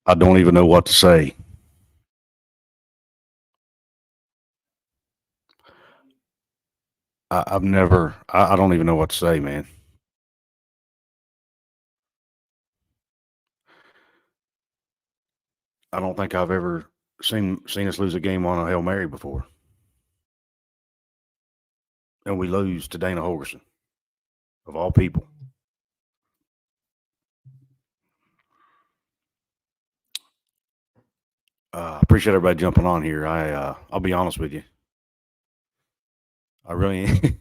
I don't even know what to say. I don't even know what to say, man. I don't think I've ever seen us lose a game on a Hail Mary before. And we lose to Dana Holgorsen, of all people. Appreciate everybody jumping on here. I'll be honest with you. I really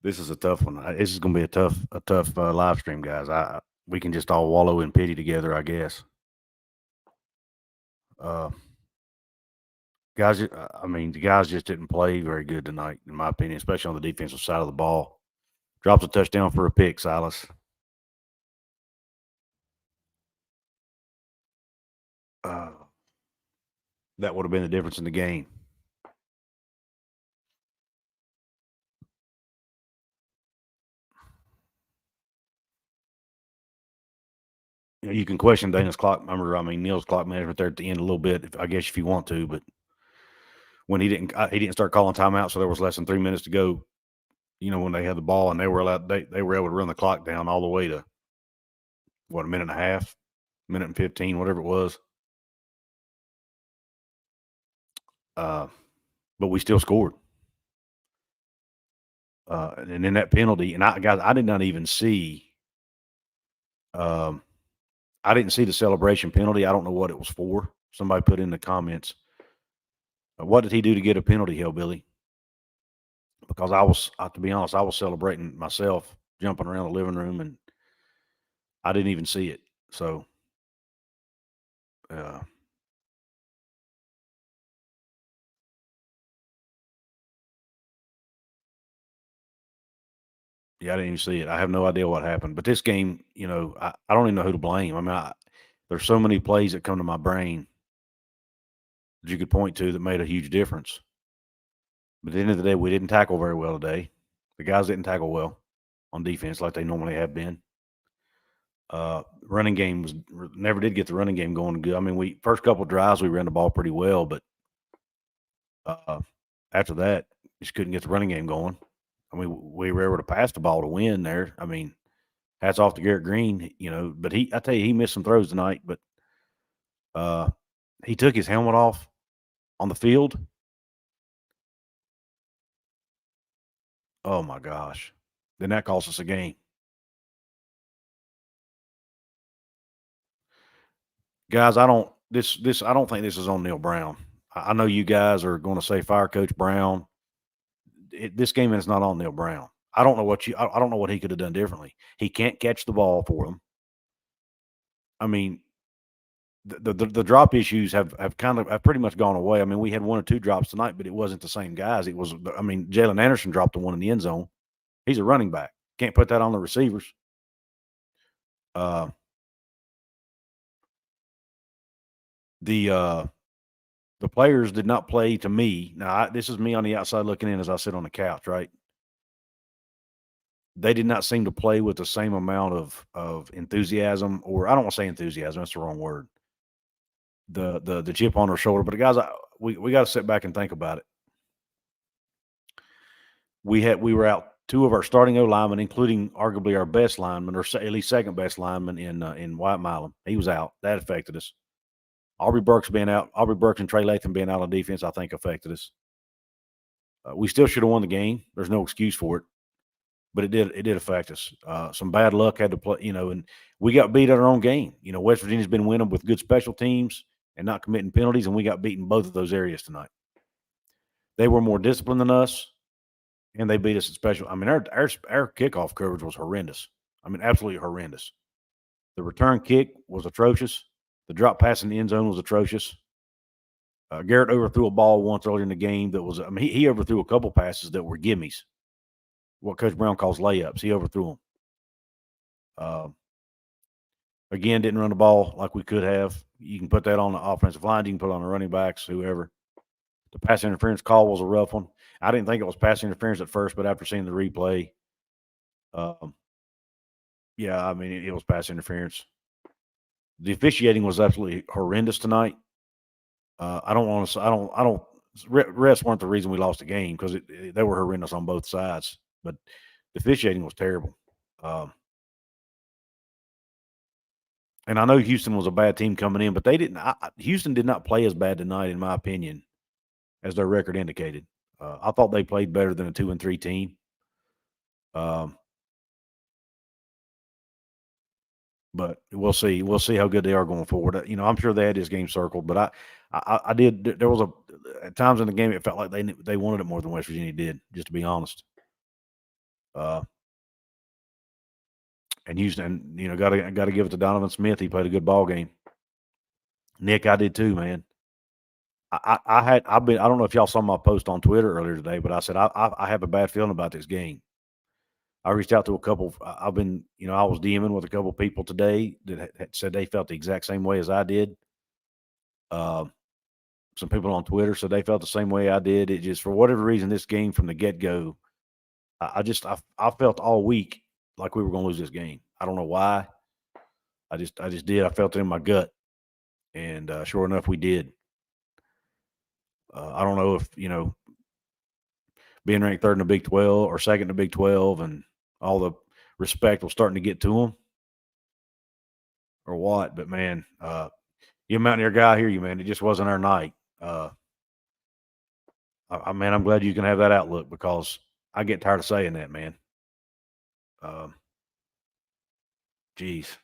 this is a tough one. This is going to be a tough live stream, guys. We can just all wallow in pity together, I guess. Guys, the guys just didn't play very good tonight, in my opinion, especially on the defensive side of the ball. Drops a touchdown for a pick, Silas. That would have been the difference in the game. You can question Dana's clock. Neal's clock management there at the end a little bit, I guess, if you want to. But when he didn't start calling timeout, so there was less than 3 minutes to go. When they had the ball and they were able to run the clock down all the way to a minute and a half, minute and 15, whatever it was. But we still scored. And then that penalty, and I did not even see. I didn't see the celebration penalty. I don't know what it was for. Somebody put in the comments. What did he do to get a penalty, Hillbilly? Because to be honest, I was celebrating myself, jumping around the living room, and I didn't even see it. So, yeah, I didn't even see it. I have no idea what happened. But this game, I don't even know who to blame. There's so many plays that come to my brain that you could point to that made a huge difference. But at the end of the day, we didn't tackle very well today. The guys didn't tackle well on defense like they normally have been. Running game never did get the running game going good. We first couple of drives we ran the ball pretty well, but after that, just couldn't get the running game going. We were able to pass the ball to win there. Hats off to Garrett Green, but I tell you, he missed some throws tonight, but he took his helmet off on the field. Oh my gosh. Then that cost us a game. Guys, I don't think this is on Neal Brown. I know you guys are going to say fire Coach Brown. This game is not on Neal Brown. I don't know what he could have done differently. He can't catch the ball for them. The drop issues have pretty much gone away. We had one or two drops tonight, but it wasn't the same guys. It was, Jalen Anderson dropped the one in the end zone. He's a running back. Can't put that on the receivers. The players did not play to me. Now, this is me on the outside looking in as I sit on the couch, right? They did not seem to play with the same amount of enthusiasm, or I don't want to say enthusiasm. That's the wrong word. The chip on their shoulder. But guys, we got to sit back and think about it. We were out two of our starting O linemen, including arguably our best lineman, or at least second best lineman in White Milam. He was out. That affected us. Aubrey Burks and Trey Latham being out on defense, I think affected us. We still should have won the game. There's no excuse for it, but it did affect us. Some bad luck had to play, and we got beat at our own game. West Virginia's been winning with good special teams and not committing penalties, and we got beaten both of those areas tonight. They were more disciplined than us, and they beat us at special. Our kickoff coverage was horrendous. Absolutely horrendous. The return kick was atrocious. The drop pass in the end zone was atrocious. Garrett overthrew a ball once earlier in the game that was, he overthrew a couple passes that were gimmies, what Coach Brown calls layups. He overthrew them. Again, didn't run the ball like we could have. You can put that on the offensive line. You can put it on the running backs, whoever. The pass interference call was a rough one. I didn't think it was pass interference at first, but after seeing the replay, it was pass interference. The officiating was absolutely horrendous tonight. I don't want to. I don't. Refs weren't the reason we lost the game because they were horrendous on both sides. But the officiating was terrible. And I know Houston was a bad team coming in, but they didn't. Houston did not play as bad tonight, in my opinion, as their record indicated. I thought they played better than a 2-3 team. But we'll see. We'll see how good they are going forward. I'm sure they had this game circled, but I did. There was at times in the game it felt like they wanted it more than West Virginia did. Just to be honest. And Houston, got to give it to Donovan Smith. He played a good ball game. Nick, I did too, man. I don't know if y'all saw my post on Twitter earlier today, but I said I have a bad feeling about this game. I reached out to a couple. I've been, I was DMing with a couple people today that had said they felt the exact same way as I did. Some people on Twitter said they felt the same way I did. It just, for whatever reason, this game from the get go, I felt all week like we were going to lose this game. I don't know why. I just did. I felt it in my gut, and sure enough, we did. I don't know if being ranked third in the Big 12 or second in the Big 12 and all the respect was starting to get to them or what, but man, you Mountaineer guy, I hear you, man. It just wasn't our night. Man, I'm glad you can have that outlook because I get tired of saying that, man. Geez.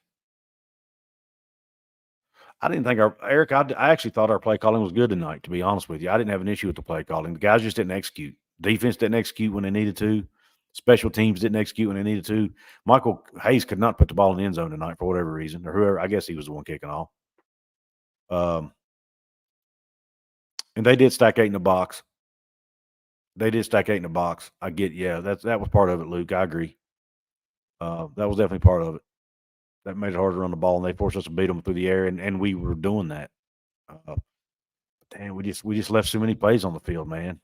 I didn't think Eric, I actually thought our play calling was good tonight, to be honest with you. I didn't have an issue with the play calling. The guys just didn't execute. Defense didn't execute when they needed to. Special teams didn't execute when they needed to. Michael Hayes could not put the ball in the end zone tonight for whatever reason, or whoever. I guess he was the one kicking off. And they did stack 8 in the box. I get, that was part of it, Luke. I agree. That was definitely part of it. That made it hard to run the ball, and they forced us to beat them through the air, and we were doing that. Damn, we just left so many plays on the field, man.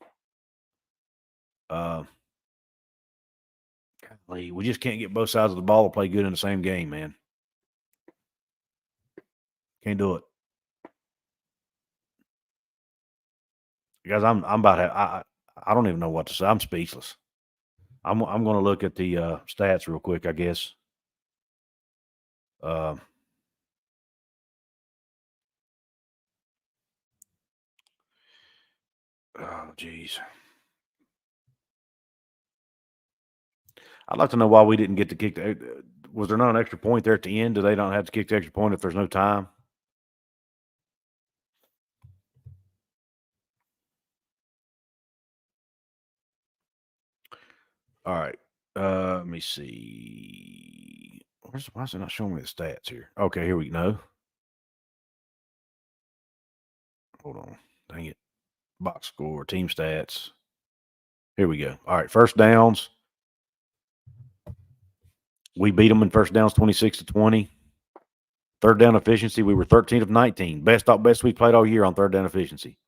We just can't get both sides of the ball to play good in the same game, man. Can't do it. Guys, I'm about to, I don't even know what to say. I'm speechless. I'm going to look at the stats real quick, I guess. Oh, geez. I'd like to know why we didn't get to kick was there not an extra point there at the end? Do they not have to kick the extra point if there's no time? All right. Let me see. Why is it not showing me the stats here? Okay, here we go. Hold on. Dang it. Box score, team stats. Here we go. All right, first downs. We beat them in first downs 26-20. Third down efficiency, we were 13 of 19. Best we played all year on third down efficiency.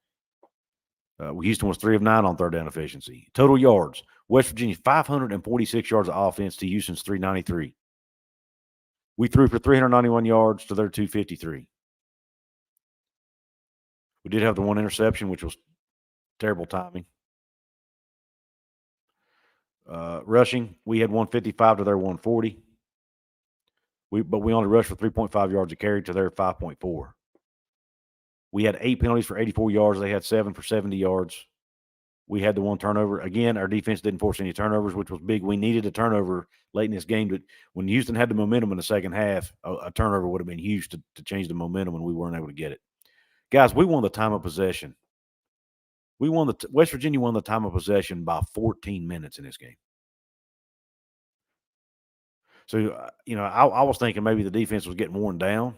Houston was 3 of 9 on third down efficiency. Total yards, West Virginia 546 yards of offense to Houston's 393. We threw for 391 yards to their 253. We did have the one interception, which was terrible timing. Rushing, we had 155 to their 140. But we only rushed for 3.5 yards a carry to their 5.4. We had 8 penalties for 84 yards. They had 7 for 70 yards. We had the one turnover. Again, our defense didn't force any turnovers, which was big. We needed a turnover late in this game. But when Houston had the momentum in the second half, a turnover would have been huge to change the momentum, and we weren't able to get it. Guys, we won the time of possession. West Virginia won the time of possession by 14 minutes in this game. So, I was thinking maybe the defense was getting worn down.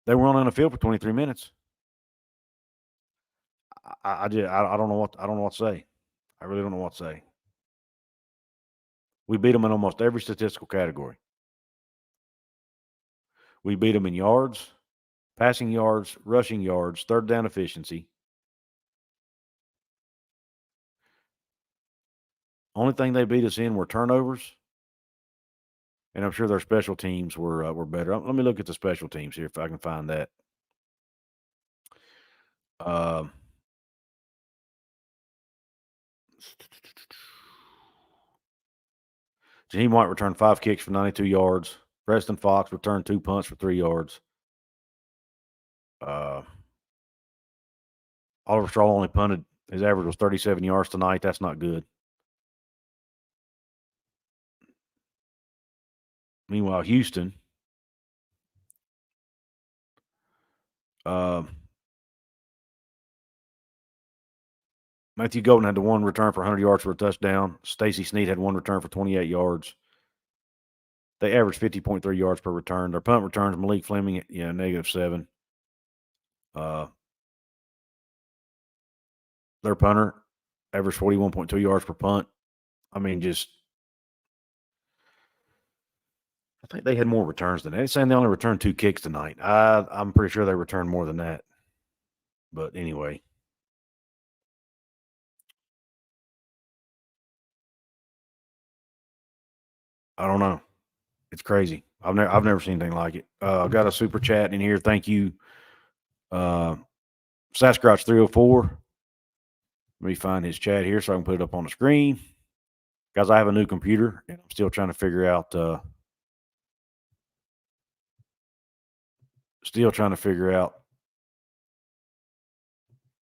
They were on the field for 23 minutes. I don't know what to say. I really don't know what to say. We beat them in almost every statistical category. We beat them in yards, passing yards, rushing yards, third down efficiency. Only thing they beat us in were turnovers And I'm sure their special teams were better. Let me look at the special teams here if I can find that. Jaheim White returned 5 kicks for 92 yards. Preston Fox returned 2 punts for 3 yards. Oliver Straw only punted. His average was 37 yards tonight. That's not good. Meanwhile, Houston, Matthew Golden had the 1 return for 100 yards for a touchdown. Stacy Snead had 1 return for 28 yards. They averaged 50.3 yards per return. Their punt returns, Malik Fleming, -7. Their punter averaged 41.2 yards per punt. I mean, I think they had more returns than that. They're saying they only returned 2 kicks tonight. I'm pretty sure they returned more than that. But anyway. I don't know. It's crazy. I've never seen anything like it. I've got a super chat in here. Thank you, Sasquatch 304. Let me find his chat here so I can put it up on the screen. Guys, I have a new computer and I'm still trying to figure out.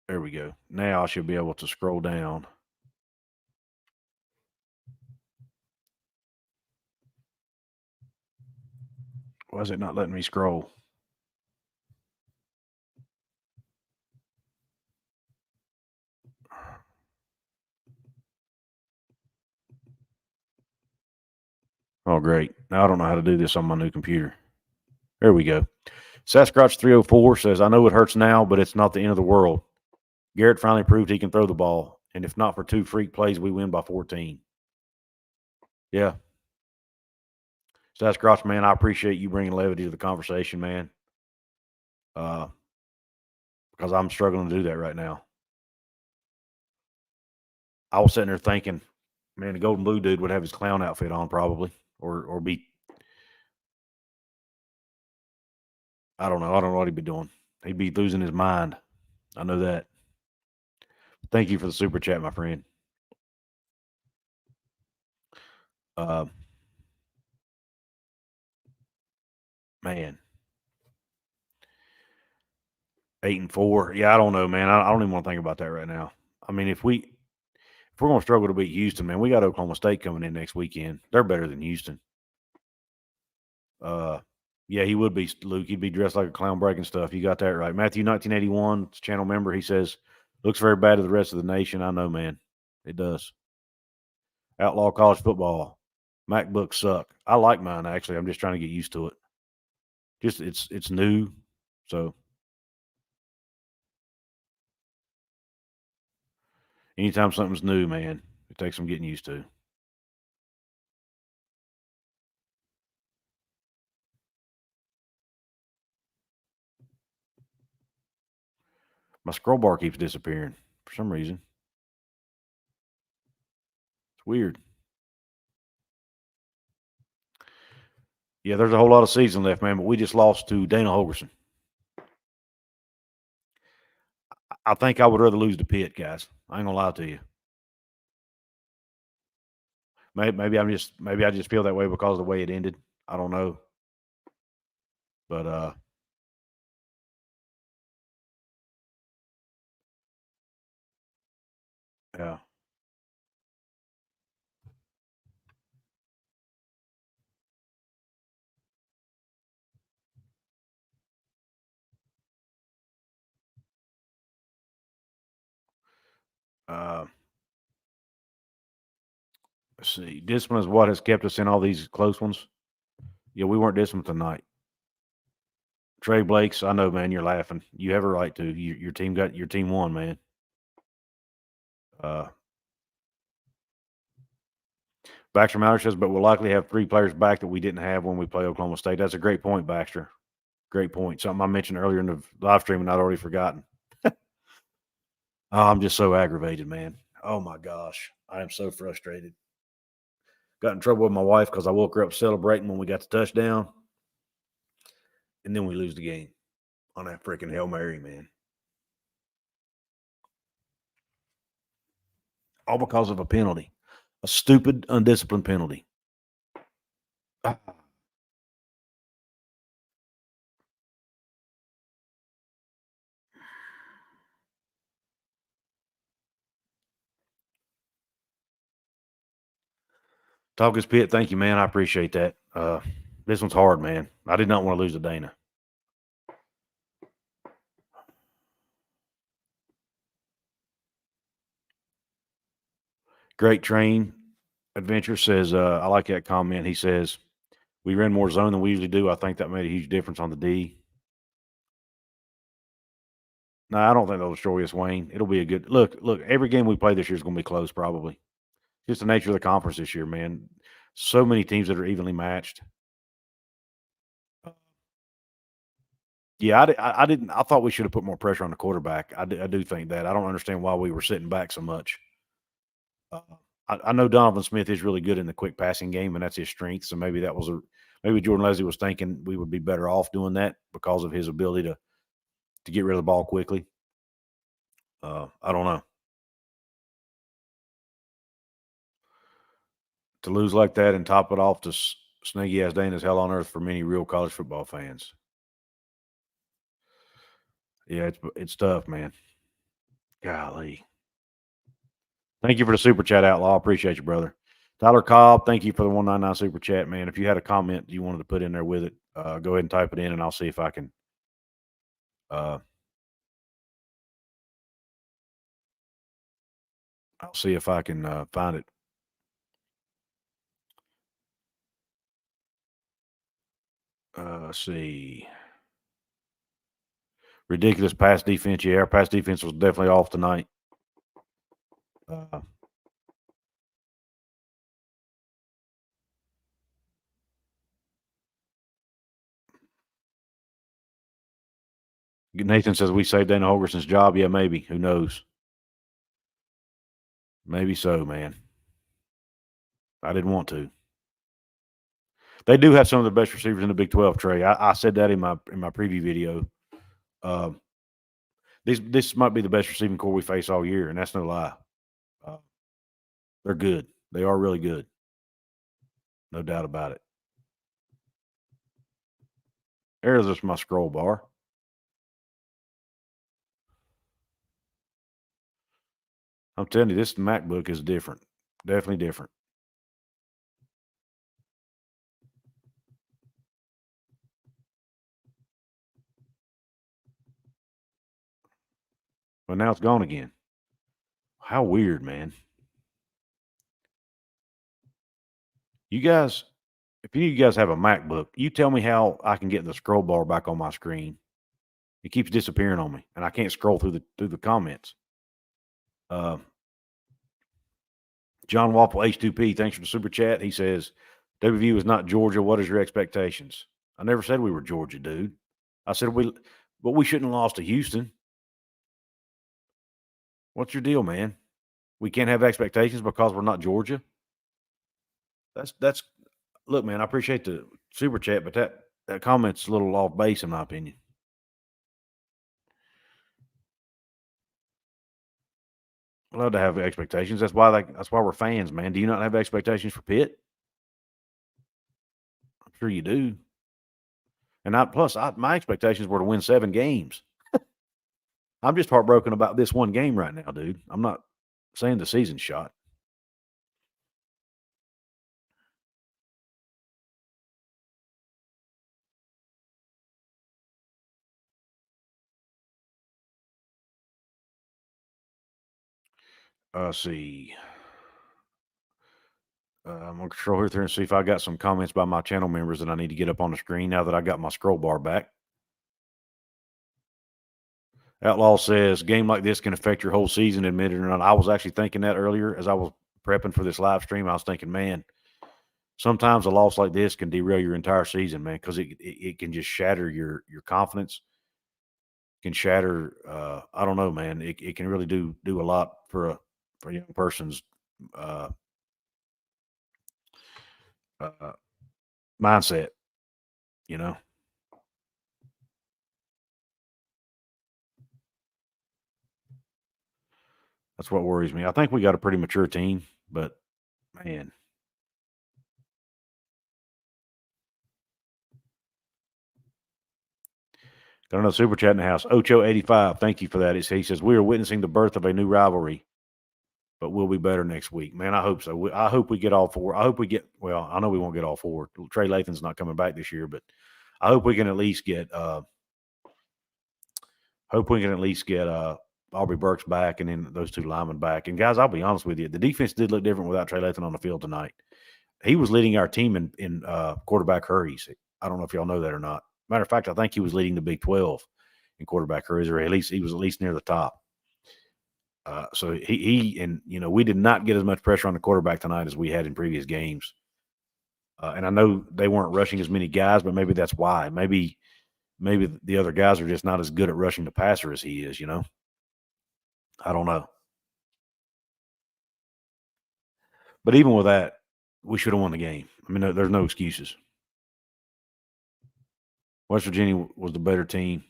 There we go. Now I should be able to scroll down. Why is it not letting me scroll? Oh, great. Now I don't know how to do this on my new computer. There we go. Sasquatch 304 says, I know it hurts now, but it's not the end of the world. Garrett finally proved he can throw the ball. And if not for 2 freak plays, we win by 14. Yeah. Sasquatch, man, I appreciate you bringing levity to the conversation, man. Because I'm struggling to do that right now. I was sitting there thinking, man, the Golden Blue dude would have his clown outfit on probably, or be. I don't know. I don't know what he'd be doing. He'd be losing his mind. I know that. Thank you for the super chat, my friend. Man. 8-4. Yeah, I don't know, man. I don't even want to think about that right now. I mean, if we're going to struggle to beat Houston, man, we got Oklahoma State coming in next weekend. They're better than Houston. Yeah, he would be, Luke. He'd be dressed like a clown breaking stuff. You got that right. Matthew, 1981, channel member, he says, looks very bad to the rest of the nation. I know, man. It does. Outlaw college football. MacBooks suck. I like mine, actually. I'm just trying to get used to it. Just it's new, so anytime something's new, man, it takes some getting used to. My scroll bar keeps disappearing for some reason. It's weird. Yeah, there's a whole lot of season left, man, but we just lost to Dana Holgorsen. I think I would rather lose to Pitt, guys. I ain't gonna lie to you. Maybe I just feel that way because of the way it ended. I don't know. But yeah. Let's see. Discipline is what has kept us in all these close ones. Yeah, we weren't disciplined tonight. Trey Blakes, I know, man, you're laughing. You have a right to. Your team won, man. Baxter Mallard says, but we'll likely have 3 players back that we didn't have when we play Oklahoma State. That's a great point, Baxter. Great point. Something I mentioned earlier in the live stream and I'd already forgotten. I'm just so aggravated, man. Oh my gosh. I am so frustrated. got in trouble with my wife because I woke her up celebrating when we got the touchdown. And then we lose the game on that freaking Hail Mary, man. All because of a penalty, a stupid, undisciplined penalty. Talk is Pitt. Thank you, man. I appreciate that. This one's hard, man. I did not want to lose to Dana. Great Train Adventure says, I like that comment. He says, we ran more zone than we usually do. I think that made a huge difference on the D. No, I don't think they'll destroy us, Wayne. It'll be a good look. Every game we play this year is going to be close, probably. Just the nature of the conference this year, man. So many teams that are evenly matched. Yeah, I didn't. I thought we should have put more pressure on the quarterback. I do think that. I don't understand why we were sitting back so much. I know Donovan Smith is really good in the quick passing game, and that's his strength. So maybe that was maybe Jordan Leslie was thinking we would be better off doing that because of his ability to get rid of the ball quickly. I don't know. To lose like that and top it off to snaky ass Dana's hell on earth for many real college football fans. Yeah, it's tough, man. Golly. Thank you for the super chat, Outlaw. Appreciate you, brother. Tyler Cobb, thank you for the 199 super chat, man. If you had a comment you wanted to put in there with it, go ahead and type it in, and I'll see if I can. I'll see if I can find it. Let's see. Ridiculous pass defense. Yeah, our pass defense was definitely off tonight. Nathan says we saved Dana Holgorsen's job. Yeah, maybe. Who knows? Maybe so, man. I didn't want to. They do have some of the best receivers in the Big 12, Trey. I said that in my preview video. This might be the best receiving core we face all year, and that's no lie. They're good. They are really good. No doubt about it. There's just my scroll bar. I'm telling you, this MacBook is different. Definitely different. But now it's gone again. How weird, man. You guys, if any of you guys have a MacBook, you tell me how I can get the scroll bar back on my screen. It keeps disappearing on me, and I can't scroll through the comments. John Waffle H2P, thanks for the super chat. He says, WVU is not Georgia. What is your expectations? I never said we were Georgia, dude. I said but we shouldn't have lost to Houston. What's your deal, man? We can't have expectations because we're not Georgia. That's look, man. I appreciate the super chat, but that comment's a little off base in my opinion. I love to have expectations. That's why we're fans, man. Do you not have expectations for Pitt? I'm sure you do. And my expectations were to win 7 games. I'm just heartbroken about this one game right now, dude. I'm not saying the season's shot. See. I'm going to scroll here and see if I got some comments by my channel members that I need to get up on the screen now that I got my scroll bar back. Outlaw says, game like this can affect your whole season, admit it or not. I was actually thinking that earlier as I was prepping for this live stream. I was thinking, man, sometimes a loss like this can derail your entire season, man, because it can just shatter your confidence. It can shatter, I don't know, man. It can really do a lot for a young person's mindset, you know. That's what worries me. I think we got a pretty mature team, but man. Got another super chat in the house. Ocho85, thank you for that. He says, we are witnessing the birth of a new rivalry, but we'll be better next week. Man, I hope so. I hope we get all four. I hope we get, well, I know we won't get all four. Trey Lathan's not coming back this year, but I hope we can at least get, Aubrey Burks back and then those two linemen back. And guys, I'll be honest with you, the defense did look different without Trey Lathan on the field tonight. He was leading our team in quarterback hurries. I don't know if y'all know that or not. Matter of fact, I think he was leading the Big 12 in quarterback hurries, or at least he was at least near the top. So he and we did not get as much pressure on the quarterback tonight as we had in previous games. And I know they weren't rushing as many guys, but maybe that's why. Maybe the other guys are just not as good at rushing the passer as he is. I don't know. But even with that, we should have won the game. I mean, there's no excuses. West Virginia was the better team.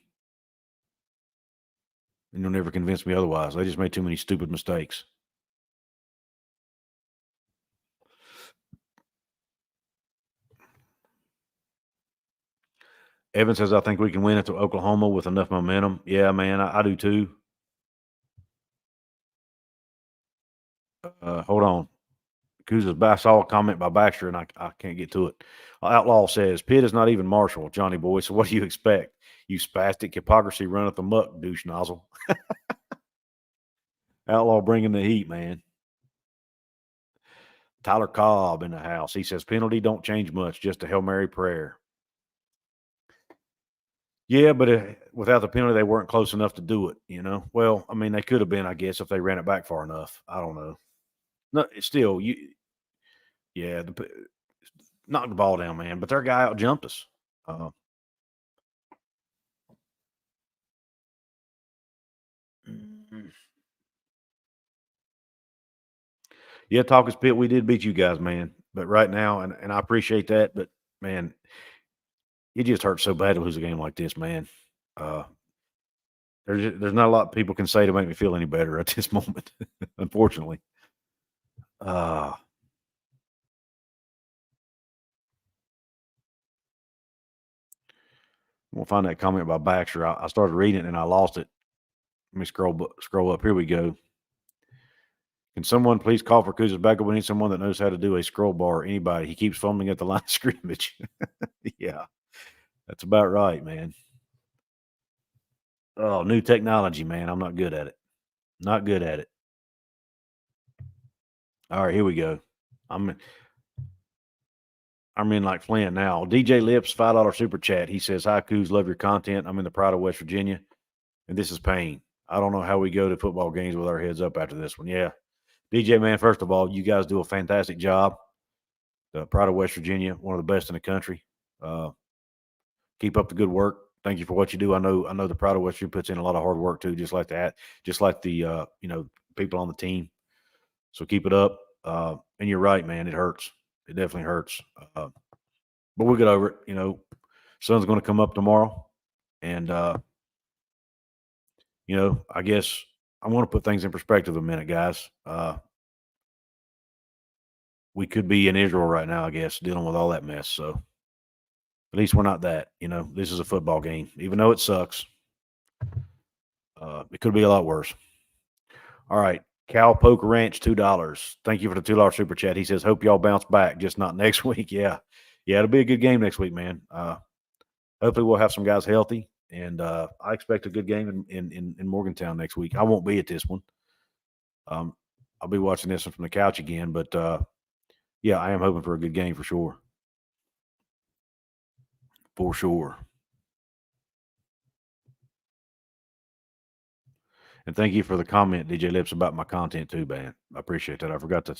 And you'll never convince me otherwise. They just made too many stupid mistakes. Evan says, I think we can win it to Oklahoma with enough momentum. Yeah, man, I do too. Hold on. Couz's I saw a comment by Baxter, and I can't get to it. Outlaw says, Pitt is not even Marshall, Johnny boy, so what do you expect? You spastic hypocrisy runneth amok, douche nozzle. Outlaw bringing the heat, man. Tyler Cobb in the house. He says, penalty don't change much, just a Hail Mary prayer. Yeah, but without the penalty, they weren't close enough to do it, Well, I mean, they could have been, I guess, if they ran it back far enough. I don't know. No, still, knock the ball down, man. But their guy out jumped us. Yeah, talk is Pitt. We did beat you guys, man. But right now, and I appreciate that, but man, it just hurts so bad to lose a game like this, man. There's not a lot people can say to make me feel any better at this moment, unfortunately. We'll find that comment by Baxter. I started reading it and I lost it. Let me scroll up. Here we go. Can someone please call for Couz's backup? We need someone that knows how to do a scroll bar. Anybody. He keeps fumbling at the line of scrimmage. Yeah, that's about right, man. Oh, new technology, man. I'm not good at it. Not good at it. All right, here we go. I'm in like Flint now. DJ Lips, $5 super chat. He says, hi, Couz, love your content. I'm in the pride of West Virginia, and this is pain. I don't know how we go to football games with our heads up after this one. Yeah. DJ, man, first of all, you guys do a fantastic job. The pride of West Virginia, one of the best in the country. Keep up the good work. Thank you for what you do. I know the pride of West Virginia puts in a lot of hard work too, just like that, just like the people on the team. So keep it up. And you're right, man. It hurts. It definitely hurts. But we'll get over it. Sun's going to come up tomorrow. And, I guess I want to put things in perspective a minute, guys. We could be in Israel right now, I guess, dealing with all that mess. So at least we're not that. This is a football game, even though it sucks. It could be a lot worse. All right. Cal Poke Ranch, $2. Thank you for the $2 super chat. He says, hope y'all bounce back, just not next week. Yeah, it'll be a good game next week, man. Hopefully we'll have some guys healthy, and I expect a good game in Morgantown next week. I won't be at this one. I'll be watching this one from the couch again, but yeah, I am hoping for a good game for sure. For sure. And thank you for the comment, DJ Lips, about my content too, man. I appreciate that. I forgot to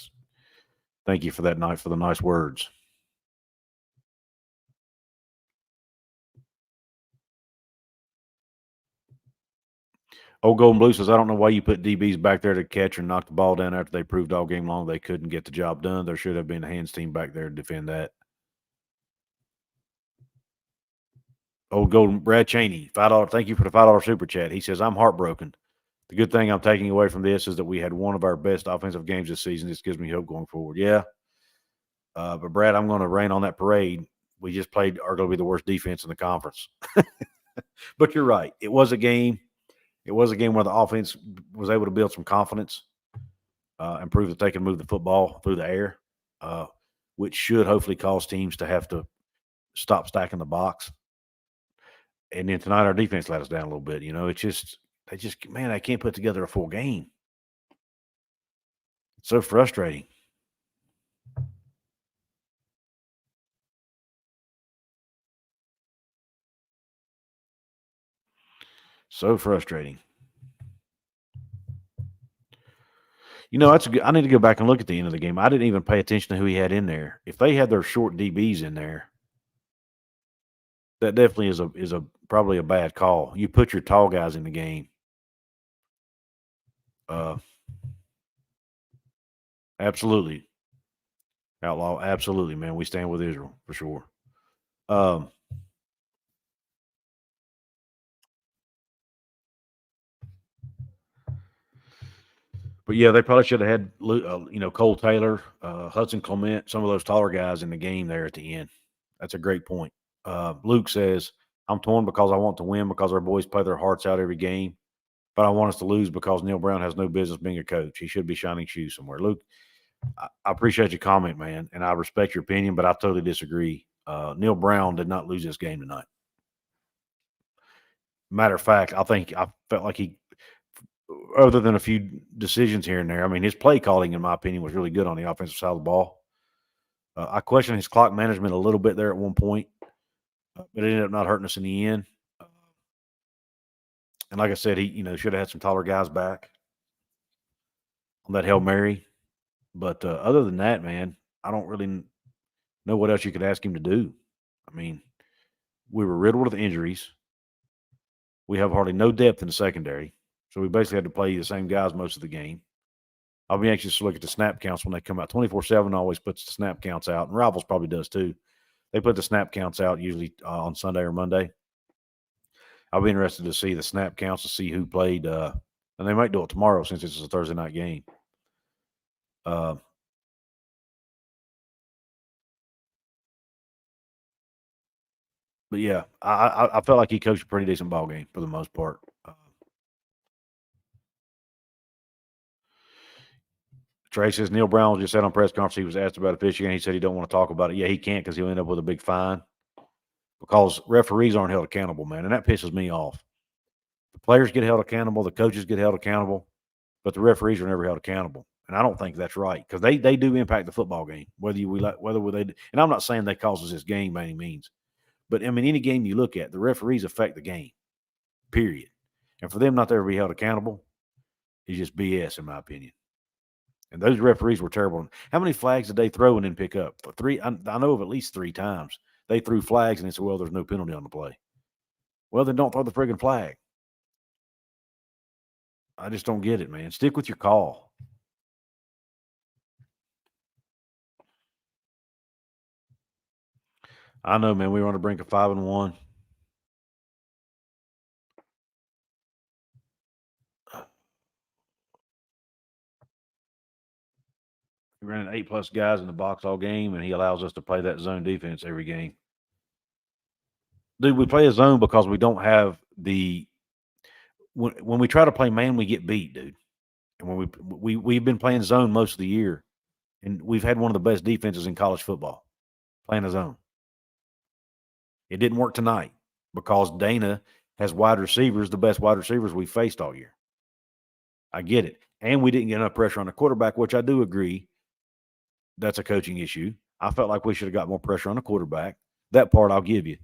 thank you for that night, for the nice words. Old Golden Blue says, I don't know why you put DBs back there to catch and knock the ball down after they proved all game long they couldn't get the job done. There should have been a hands team back there to defend that. Old Golden Brad Cheney, $5. Thank you for the $5 super chat. He says, I'm heartbroken. The good thing I'm taking away from this is that we had one of our best offensive games this season. This gives me hope going forward. Yeah. But Brad, I'm going to rain on that parade. We just played arguably the worst defense in the conference. But you're right. It was a game. It was a game where the offense was able to build some confidence and prove that they can move the football through the air, which should hopefully cause teams to have to stop stacking the box. And then tonight our defense let us down a little bit. It's just man, I can't put together a full game. It's so frustrating. So frustrating. That's a good. I need to go back and look at the end of the game. I didn't even pay attention to who he had in there. If they had their short DBs in there, that definitely is a probably a bad call. You put your tall guys in the game. Absolutely. Outlaw, absolutely, man. We stand with Israel for sure. But yeah, they probably should have had Cole Taylor, Hudson Clement, some of those taller guys in the game there at the end. That's a great point. Luke says, I'm torn because I want to win because our boys play their hearts out every game, but I want us to lose because Neal Brown has no business being a coach. He should be shining shoes somewhere. Luke, I appreciate your comment, man, and I respect your opinion, but I totally disagree. Neal Brown did not lose this game tonight. Matter of fact, I felt like he, other than a few decisions here and there, I mean, his play calling, in my opinion, was really good on the offensive side of the ball. I questioned his clock management a little bit there at one point, but it ended up not hurting us in the end. And like I said, he should have had some taller guys back on that Hail Mary. But other than that, man, I don't really know what else you could ask him to do. I mean, we were riddled with injuries. We have hardly no depth in the secondary. So we basically had to play the same guys most of the game. I'll be anxious to look at the snap counts when they come out. 24/7 always puts the snap counts out, and Rivals probably does too. They put the snap counts out usually on Sunday or Monday. I'll be interested to see the snap counts to see who played, and they might do it tomorrow since it's a Thursday night game. But yeah, I felt like he coached a pretty decent ball game for the most part. Trey says Neal Brown just said on press conference he was asked about officiating. He said he don't want to talk about it. Yeah, he can't because he'll end up with a big fine because referees aren't held accountable, man, and that pisses me off. The players get held accountable, the coaches get held accountable, but the referees are never held accountable, and I don't think that's right because they do impact the football game. Whether they, and I'm not saying they causes this game by any means, but I mean any game you look at, the referees affect the game. Period. And for them not to ever be held accountable is just BS in my opinion. And those referees were terrible. How many flags did they throw and then pick up? For three, I know of at least 3 times. They threw flags and they said, well, there's no penalty on the play. Well, then don't throw the friggin' flag. I just don't get it, man. Stick with your call. I know, man. We were on the brink of 5-1. He ran 8+ guys in the box all game, and he allows us to play that zone defense every game. Dude, we play a zone because we don't have the when we try to play man, we get beat, dude. And when we've been playing zone most of the year, and we've had one of the best defenses in college football playing a zone. It didn't work tonight because Dana has wide receivers, the best wide receivers we faced all year. I get it. And we didn't get enough pressure on the quarterback, which I do agree that's a coaching issue. I felt like we should have got more pressure on the quarterback. That part I'll give you.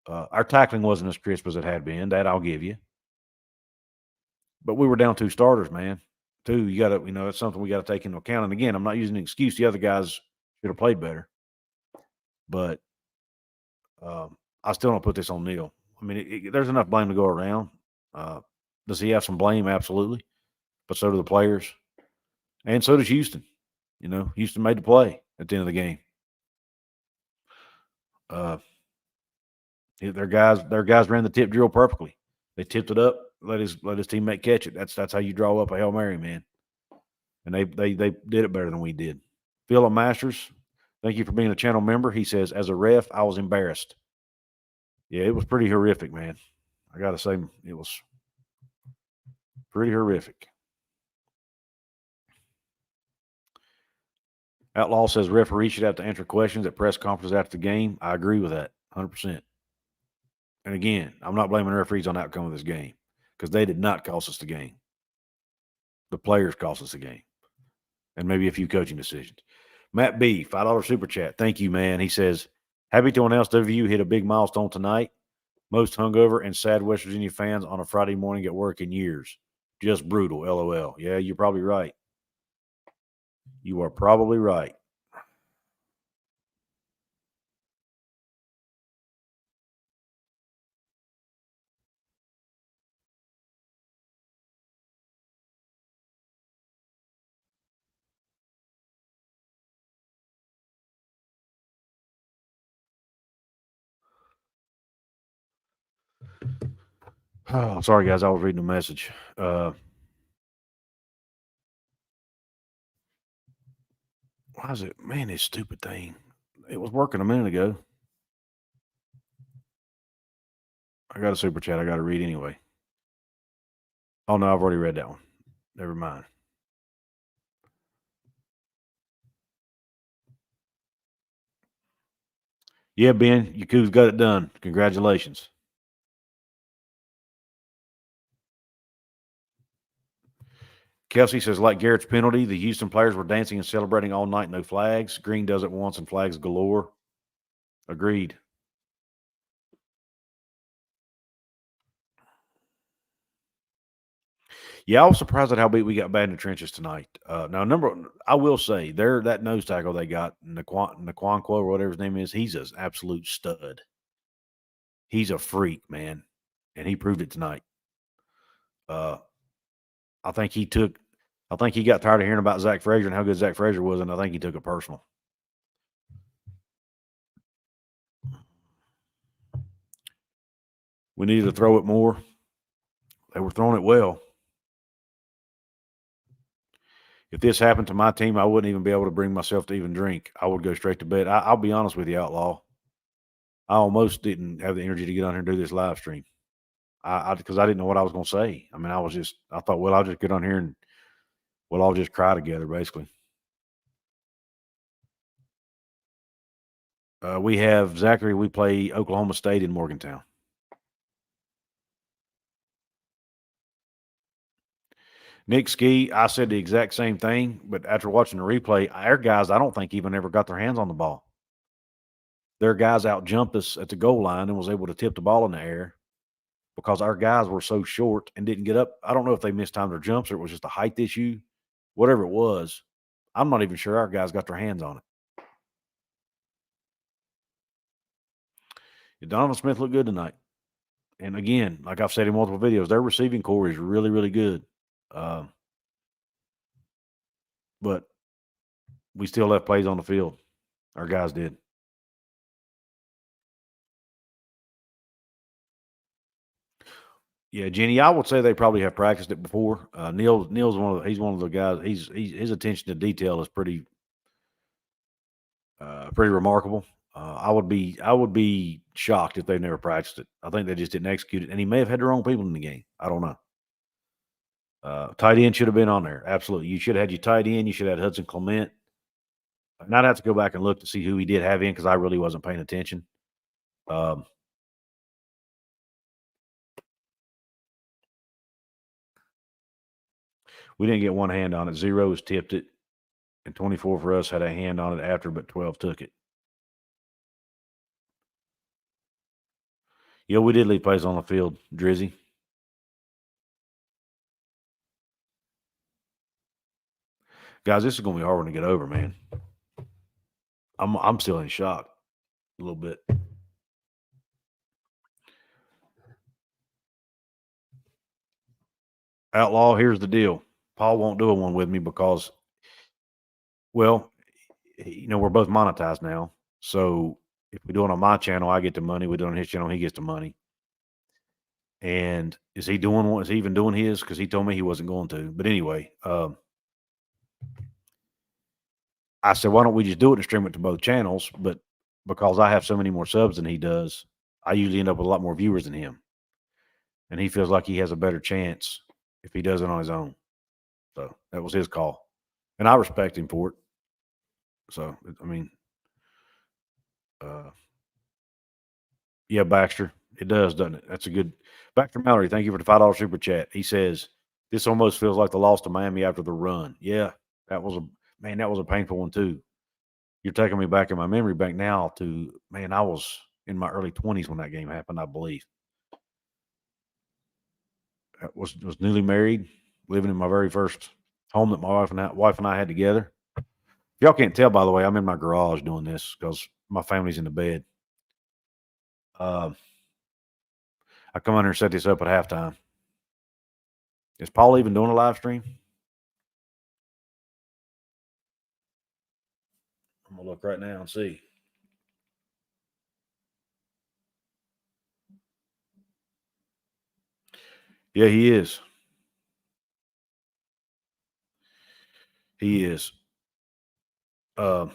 Our tackling wasn't as crisp as it had been. That I'll give you. But we were down 2 starters, man. 2, you got to, that's something we got to take into account. And again, I'm not using an excuse. The other guys should have played better. But I still don't put this on Neal. I mean, there's enough blame to go around. Does he have some blame? Absolutely. But so do the players. And so does Houston. Houston made the play at the end of the game. Their guys ran the tip drill perfectly. They tipped it up, let his teammate catch it. That's how you draw up a Hail Mary, man. And they did it better than we did. Philip Masters, thank you for being a channel member. He says, as a ref, I was embarrassed. Yeah, it was pretty horrific, man. I got to say, it was pretty horrific. Outlaw says referees should have to answer questions at press conferences after the game. I agree with that 100%. And again, I'm not blaming referees on the outcome of this game because they did not cost us the game. The players cost us the game. And maybe a few coaching decisions. Matt B, $5 super chat. Thank you, man. He says, happy to announce WVU hit a big milestone tonight. Most hungover and sad West Virginia fans on a Friday morning at work in years. Just brutal, LOL. Yeah, you're probably right. You are probably right. Oh, sorry, guys. I was reading a message. Why is it? Man, this stupid thing. It was working a minute ago. I got a super chat I got to read anyway. Oh, no, I've already read that one. Never mind. Yeah, Ben, you Couz got it done. Congratulations. Kelsey says, like Garrett's penalty, the Houston players were dancing and celebrating all night, no flags. Green does it once and flags galore. Agreed. Yeah, I was surprised at how beat we got bad in the trenches tonight. I will say, that nose tackle they got, Nquanqua or whatever his name is, he's an absolute stud. He's a freak, man, and he proved it tonight. I think he got tired of hearing about Zach Frazier and how good Zach Frazier was, and I think he took it personal. We needed to throw it more. They were throwing it well. If this happened to my team, I wouldn't even be able to bring myself to even drink. I would go straight to bed. I'll be honest with you, Outlaw. I almost didn't have the energy to get on here and do this live stream. Because I didn't know what I was going to say. I mean, I thought, well, I'll just get on here and we'll all just cry together, basically. We have Zachary. We play Oklahoma State in Morgantown. Nick Ski, I said the exact same thing, but after watching the replay, our guys, I don't think even ever got their hands on the ball. Their guys out jumped us at the goal line and was able to tip the ball in the air because our guys were so short and didn't get up. I don't know if they mistimed their jumps or it was just a height issue, whatever it was. I'm not even sure our guys got their hands on it. Donovan Smith looked good tonight. And again, like I've said in multiple videos, their receiving core is really, really good. But we still left plays on the field. Our guys did. Yeah, Jenny, I would say they probably have practiced it before. Neal's he's one of the guys. His attention to detail is pretty remarkable. I would be shocked if they never practiced it. I think they just didn't execute it, and he may have had the wrong people in the game. I don't know. Tight end should have been on there. Absolutely, you should have had your tight end. You should have had Hudson Clement. I'd have to go back and look to see who he did have in because I really wasn't paying attention. We didn't get one hand on it. 0 was tipped it, and 24 for us had a hand on it after, but 12 took it. Yeah, we did leave plays on the field, Drizzy. Guys, this is going to be a hard one to get over, man. I'm still in shock a little bit. Outlaw, here's the deal. Paul won't do one with me because, well, we're both monetized now. So if we do it on my channel, I get the money. We do it on his channel, he gets the money. And is he doing one? Is he even doing his? Because he told me he wasn't going to. But anyway, I said, why don't we just do it and stream it to both channels? But because I have so many more subs than he does, I usually end up with a lot more viewers than him. And he feels like he has a better chance if he does it on his own. So that was his call. And I respect him for it. So, I mean, yeah, Baxter, it does, doesn't it? That's a good. Baxter Mallory, thank you for the $5 super chat. He says, this almost feels like the loss to Miami after the run. Yeah, that was a painful one too. You're taking me back in my memory bank now to, man, I was in my early 20s when that game happened, I believe. I was newly married, living in my very first home that my wife and I had together. If y'all can't tell, by the way, I'm in my garage doing this because my family's in the bed. I come on here and set this up at halftime. Is Paul even doing a live stream? I'm going to look right now and see. Yeah, he is. He is. But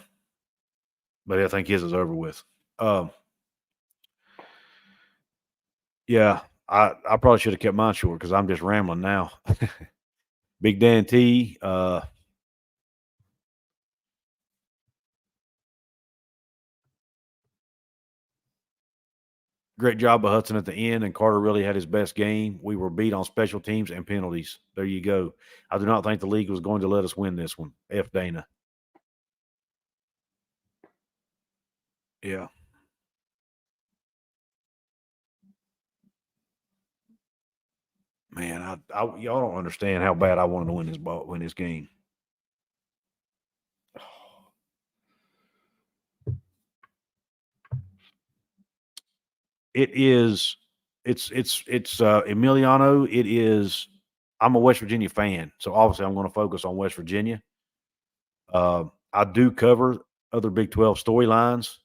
I think his is over with. Yeah, I probably should have kept mine short because I'm just rambling now. Big Dan T. Great job by Hudson at the end, and Carter really had his best game. We were beat on special teams and penalties. There you go. I do not think the league was going to let us win this one. F. Dana. Yeah. Man, y'all don't understand how bad I wanted to win this game. It's Emiliano. It is. I'm a West Virginia fan, so obviously I'm going to focus on West Virginia. I do cover other Big 12 storylines.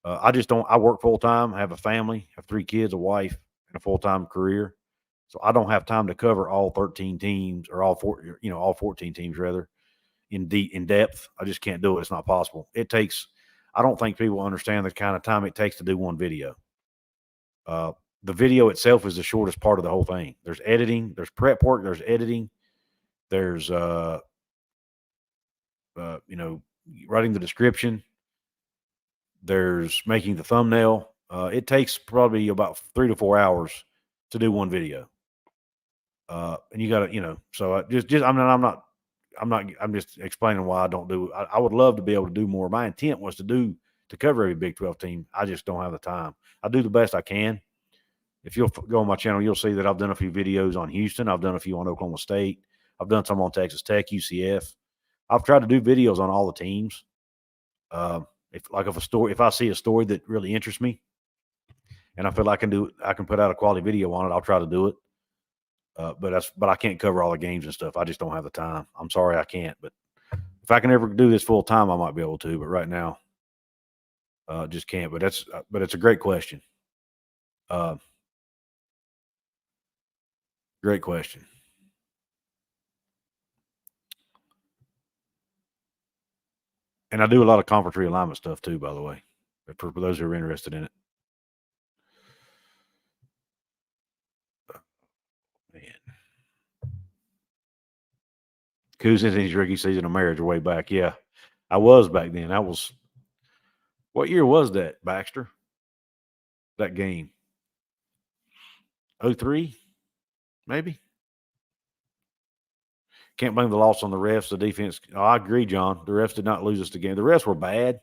I just don't. I work full time. I have a family, have 3 kids, a wife, and a full time career. So I don't have time to cover all 13 teams or all 14 teams rather in depth. I just can't do it. It's not possible. It takes. I don't think people understand the kind of time it takes to do one video. The video itself is the shortest part of the whole thing. There's editing, there's prep work, there's editing, there's writing the description, there's making the thumbnail. It takes probably about 3 to 4 hours to do one video. And you got to, so I'm just explaining why I don't do. I would love to be able to do more. My intent was to cover every Big 12 team. I just don't have the time. I do the best I can. If you'll go on my channel, you'll see that I've done a few videos on Houston. I've done a few on Oklahoma State. I've done some on Texas Tech, UCF. I've tried to do videos on all the teams. If I see a story that really interests me, and I feel I can put out a quality video on it, I'll try to do it. But I can't cover all the games and stuff. I just don't have the time. I'm sorry I can't. But if I can ever do this full time, I might be able to. But right now, just can't. But it's a great question. Great question. And I do a lot of conference realignment stuff too, by the way, for those who are interested in it. Man. Couz in his rookie season of marriage way back. Yeah, I was back then. What year was that, Baxter? That game? 03, maybe? Can't blame the loss on the refs. The defense. Oh, I agree, John. The refs did not lose us the game. The refs were bad,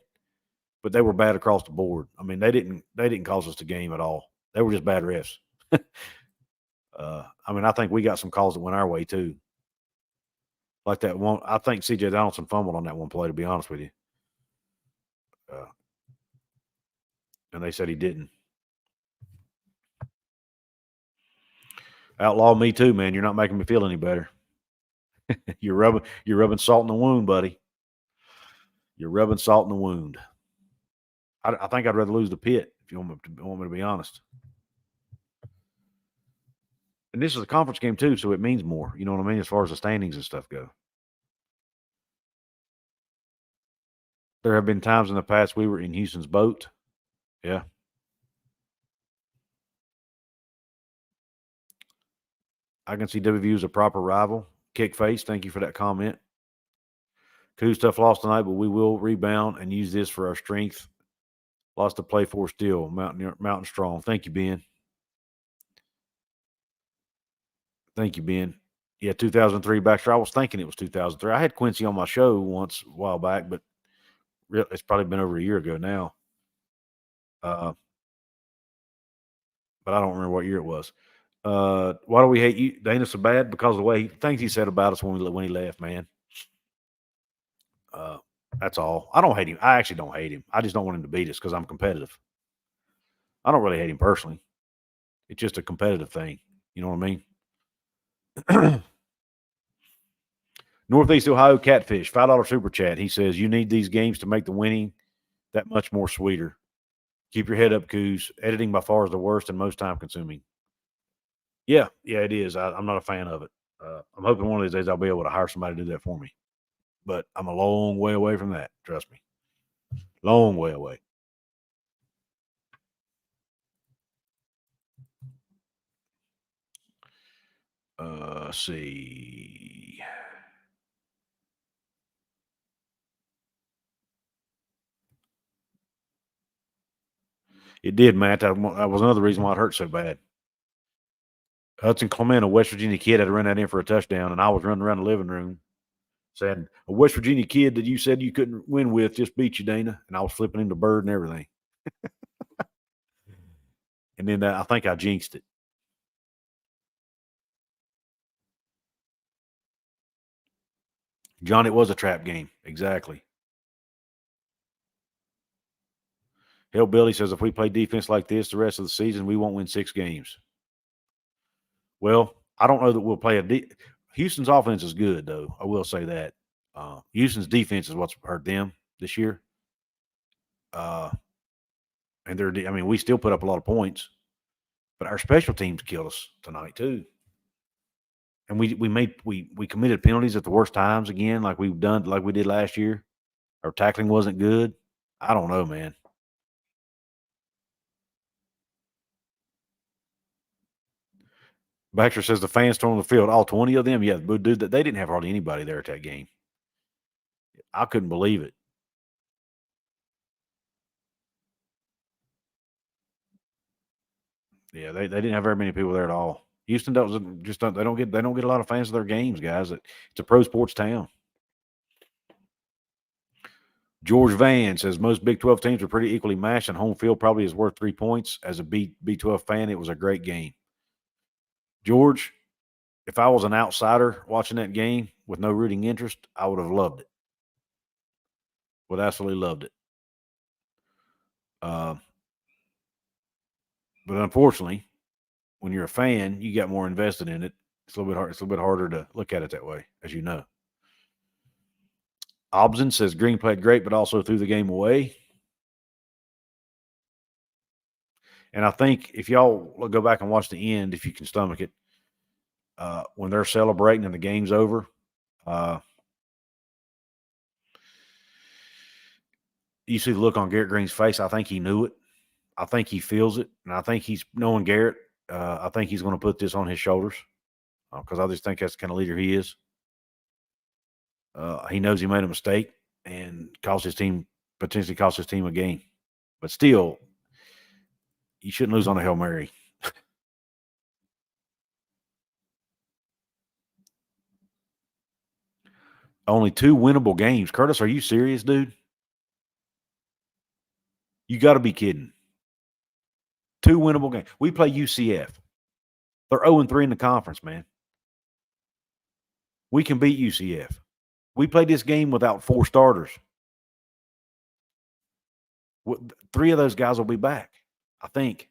but they were bad across the board. I mean, they didn't cause us the game at all. They were just bad refs. I think we got some calls that went our way too. Like that one, I think C.J. Donaldson fumbled on that one play. To be honest with you, and they said he didn't. Outlaw me too, man. You're not making me feel any better. You're rubbing salt in the wound, buddy. You're rubbing salt in the wound. I think I'd rather lose the Pitt, if you want me to be honest. And this is a conference game too, so it means more. You know what I mean, as far as the standings and stuff go. There have been times in the past we were in Houston's boat. Yeah. I can see WVU as a proper rival. Kick face, thank you for that comment. Couz tough loss tonight, but we will rebound and use this for our strength. Lots to play for still. Mountain strong. Thank you, Ben. Thank you, Ben. Yeah, 2003 Baxter. I was thinking it was 2003. I had Quincy on my show once a while back, but it's probably been over a year ago now. But I don't remember what year it was. Why do we hate you, Dana, so bad? Because of the way things he said about us when he left, man. That's all. I don't hate him. I actually don't hate him. I just don't want him to beat us because I'm competitive. I don't really hate him personally. It's just a competitive thing. You know what I mean? Northeast Ohio Catfish, $5 super chat. He says, you need these games to make the winning that much more sweeter. Keep your head up, Couz. Editing by far is the worst and most time consuming. Yeah, it is. I'm not a fan of it. I'm hoping one of these days I'll be able to hire somebody to do that for me. But I'm a long way away from that. Trust me. Long way away. Let's see. It did, Matt. That was another reason why it hurt so bad. Hudson Clement, a West Virginia kid, had to run that in for a touchdown, and I was running around the living room saying, a West Virginia kid that you said you couldn't win with just beat you, Dana. And I was flipping him the bird and everything. And then I think I jinxed it. John, it was a trap game. Exactly. Hellbilly says if we play defense like this the rest of the season, we won't win 6 games. Well, I don't know that we'll play Houston's offense is good, though. I will say that. Houston's defense is what's hurt them this year. And we still put up a lot of points, but our special teams killed us tonight too. And we committed penalties at the worst times again, like we did last year. Our tackling wasn't good. I don't know, man. Baxter says the fans stormed the field. All 20 of them? Yeah, but dude, they didn't have hardly anybody there at that game. I couldn't believe it. Yeah, they didn't have very many people there at all. Houston they don't get a lot of fans of their games, guys. It's a pro sports town. George Van says most Big 12 teams are pretty equally matched, and home field probably is worth 3 points. As a B12 fan, it was a great game. George, if I was an outsider watching that game with no rooting interest, I would have loved it. Would absolutely loved it. But unfortunately, when you're a fan, you got more invested in it. It's a little bit hard. It's a little bit harder to look at it that way, as you know. Obson says Green played great, but also threw the game away. And I think if y'all go back and watch the end, if you can stomach it, when they're celebrating and the game's over, you see the look on Garrett Green's face. I think he knew it. I think he feels it. And I think he's knowing Garrett. I think he's going to put this on his shoulders because I just think that's the kind of leader he is. He knows he made a mistake and potentially cost his team a game. But still, you shouldn't lose on a Hail Mary. Only 2 winnable games. Curtis, are you serious, dude? You got to be kidding. 2 winnable games. We play UCF. They're 0-3 in the conference, man. We can beat UCF. We played this game without 4 starters. 3 of those guys will be back, I think.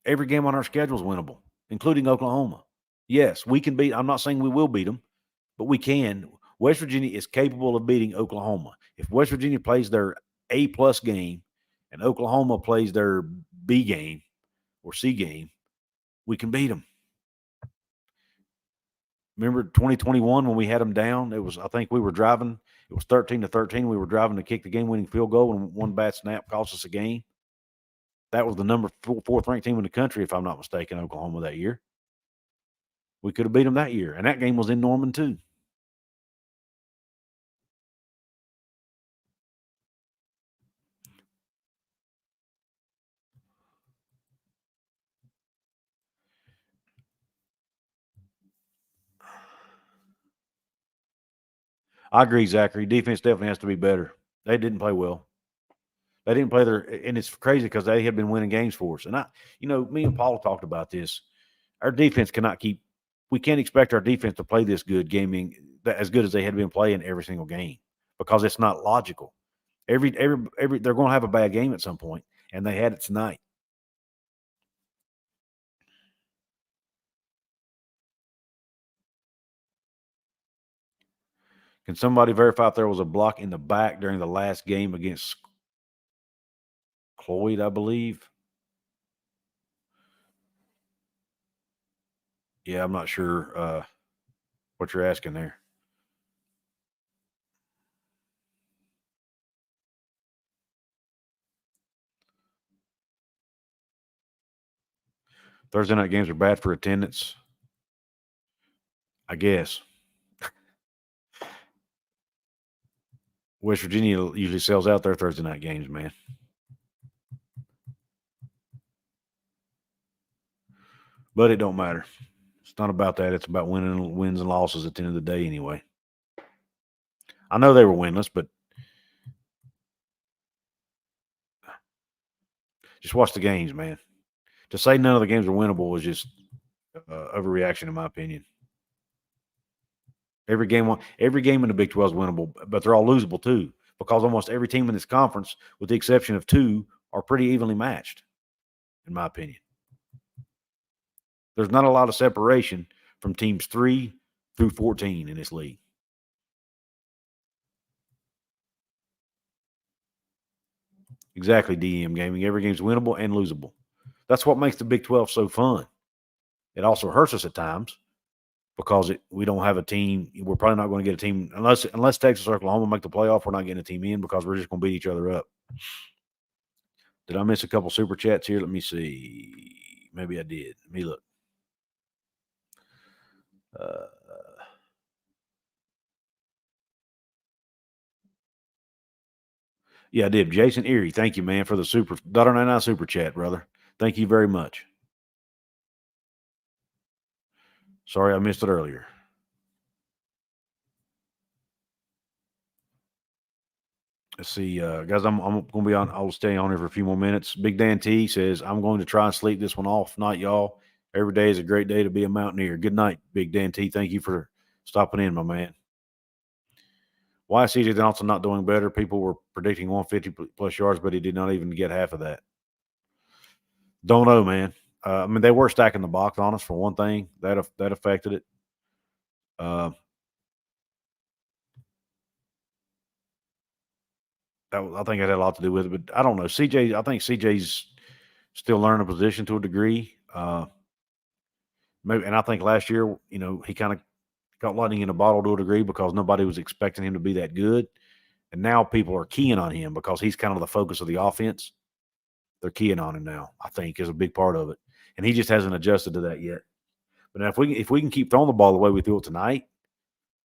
Every game on our schedule is winnable, including Oklahoma. Yes, we can beat. I'm not saying we will beat them, but we can. West Virginia is capable of beating Oklahoma. If West Virginia plays their A-plus game and Oklahoma plays their B game or C game, we can beat them. Remember 2021 when we had them down? I think we were driving. It was 13-13. We were driving to kick the game-winning field goal, and one bad snap cost us a game. That was the number fourth ranked team in the country, if I'm not mistaken, Oklahoma that year. We could have beat them that year, and that game was in Norman too. I agree, Zachary. Defense definitely has to be better. They didn't play well. They didn't play and it's crazy because they had been winning games for us. And me and Paul talked about this. Our defense we can't expect our defense to play this good as good as they had been playing every single game because it's not logical. They're going to have a bad game at some point, and they had it tonight. Can somebody verify if there was a block in the back during the last game against Cloyd, I believe? Yeah, I'm not sure what you're asking there. Thursday night games are bad for attendance, I guess. West Virginia usually sells out their Thursday night games, man. But it don't matter. It's not about that. It's about wins and losses at the end of the day anyway. I know they were winless, but just watch the games, man. To say none of the games are winnable was just overreaction, in my opinion. Every game in the Big 12 is winnable, but they're all losable too, because almost every team in this conference, with the exception of two, are pretty evenly matched, in my opinion. There's not a lot of separation from teams 3 through 14 in this league. Exactly, DM Gaming. Every game's winnable and losable. That's what makes the Big 12 so fun. It also hurts us at times because we don't have a team. We're probably not going to get a team unless Texas or Oklahoma make the playoff. We're not getting a team in because we're just going to beat each other up. Did I miss a couple super chats here? Let me see. Maybe I did. Let me look. Yeah, I did. Jason Erie, thank you, man, for the $1.99 super chat, brother. Thank you very much. Sorry I missed it earlier. Let's see, guys. I'm going to be on. I'll stay on here for a few more minutes. Big Dan T says I'm going to try and sleep this one off. Night, y'all. Every day is a great day to be a Mountaineer. Good night, Big Dan T. Thank you for stopping in, my man. Why is CJ Donaldson not doing better? People were predicting 150 plus yards, but he did not even get half of that. Don't know, man. I mean, they were stacking the box on us for one thing. That affected it. I think that had a lot to do with it, but I don't know. I think CJ's still learning a position to a degree. Maybe, and I think last year, he kind of got lightning in a bottle to a degree because nobody was expecting him to be that good. And now people are keying on him because he's kind of the focus of the offense. They're keying on him now, I think, is a big part of it. And he just hasn't adjusted to that yet. But now if we can keep throwing the ball the way we threw it tonight,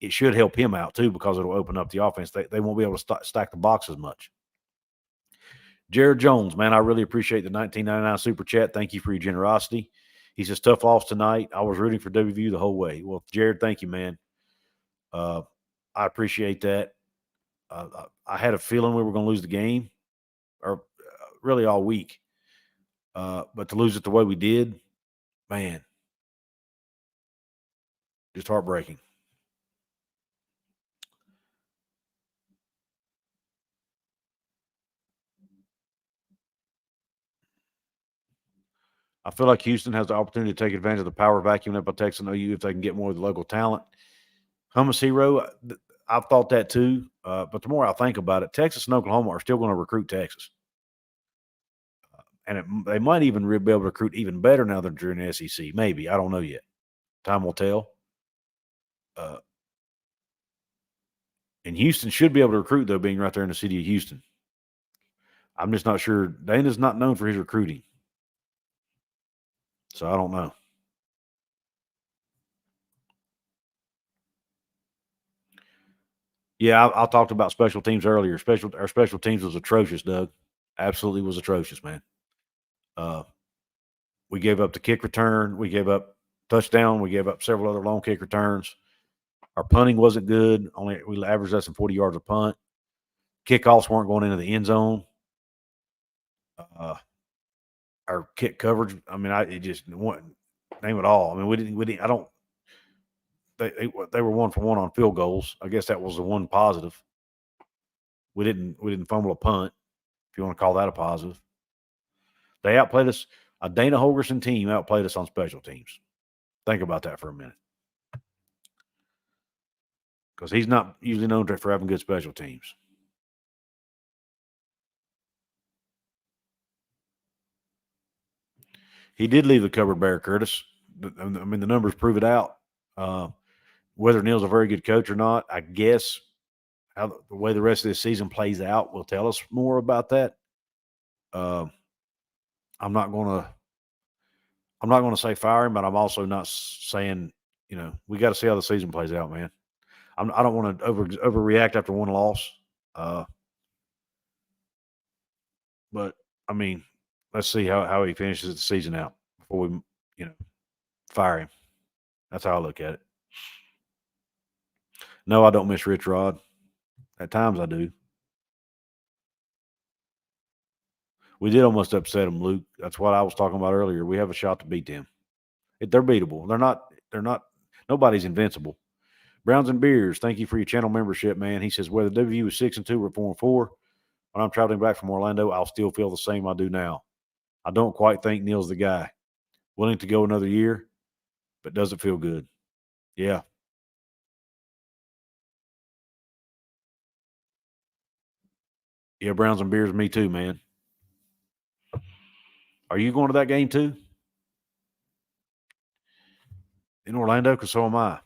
it should help him out too because it'll open up the offense. They won't be able to stack the box as much. Jared Jones, man, I really appreciate the $19.99 super chat. Thank you for your generosity. He says, tough loss tonight. I was rooting for WVU the whole way. Well, Jared, thank you, man. I appreciate that. I had a feeling we were going to lose the game, or really all week. But to lose it the way we did, man, just heartbreaking. I feel like Houston has the opportunity to take advantage of the power vacuum up by Texas and OU if they can get more of the local talent. Hummus Hero, I've thought that too. But the more I think about it, Texas and Oklahoma are still going to recruit Texas. And they might even be able to recruit even better now that they're in the SEC. Maybe. I don't know yet. Time will tell. And Houston should be able to recruit, though, being right there in the city of Houston. I'm just not sure. Dana's not known for his recruiting. So I don't know. Yeah, I talked about special teams earlier. Our special teams was atrocious, Doug. Absolutely was atrocious, man. We gave up the kick return. We gave up touchdown. We gave up several other long kick returns. Our punting wasn't good. We averaged less than 40 yards a punt. Kickoffs weren't going into the end zone. Our kick coverage, I mean, it just wasn't name it all. I mean, we didn't. I don't. They were 1 for 1 on field goals. I guess that was the one positive. We didn't fumble a punt, if you want to call that a positive. They outplayed us. A Dana Holgorsen team outplayed us on special teams. Think about that for a minute. Because he's not usually known for having good special teams. He did leave the cupboard bare, Curtis. I mean, the numbers prove it out. Whether Neal's a very good coach or not, I guess how the way the rest of this season plays out will tell us more about that. I'm not going to say fire him, but I'm also not saying, we got to see how the season plays out, man. I don't want to overreact after one loss. But I mean, let's see how he finishes the season out before we, fire him. That's how I look at it. No, I don't miss Rich Rod. At times I do. We did almost upset them, Luke. That's what I was talking about earlier. We have a shot to beat them. They're beatable. They're not. Nobody's invincible. Browns and Beers, thank you for your channel membership, man. He says, whether WVU is 6-2 or 4-4, when I'm traveling back from Orlando, I'll still feel the same I do now. I don't quite think Neal's the guy. Willing to go another year, but doesn't feel good. Yeah. Yeah, Browns and Beers, me too, man. Are you going to that game too? In Orlando? Because so am I.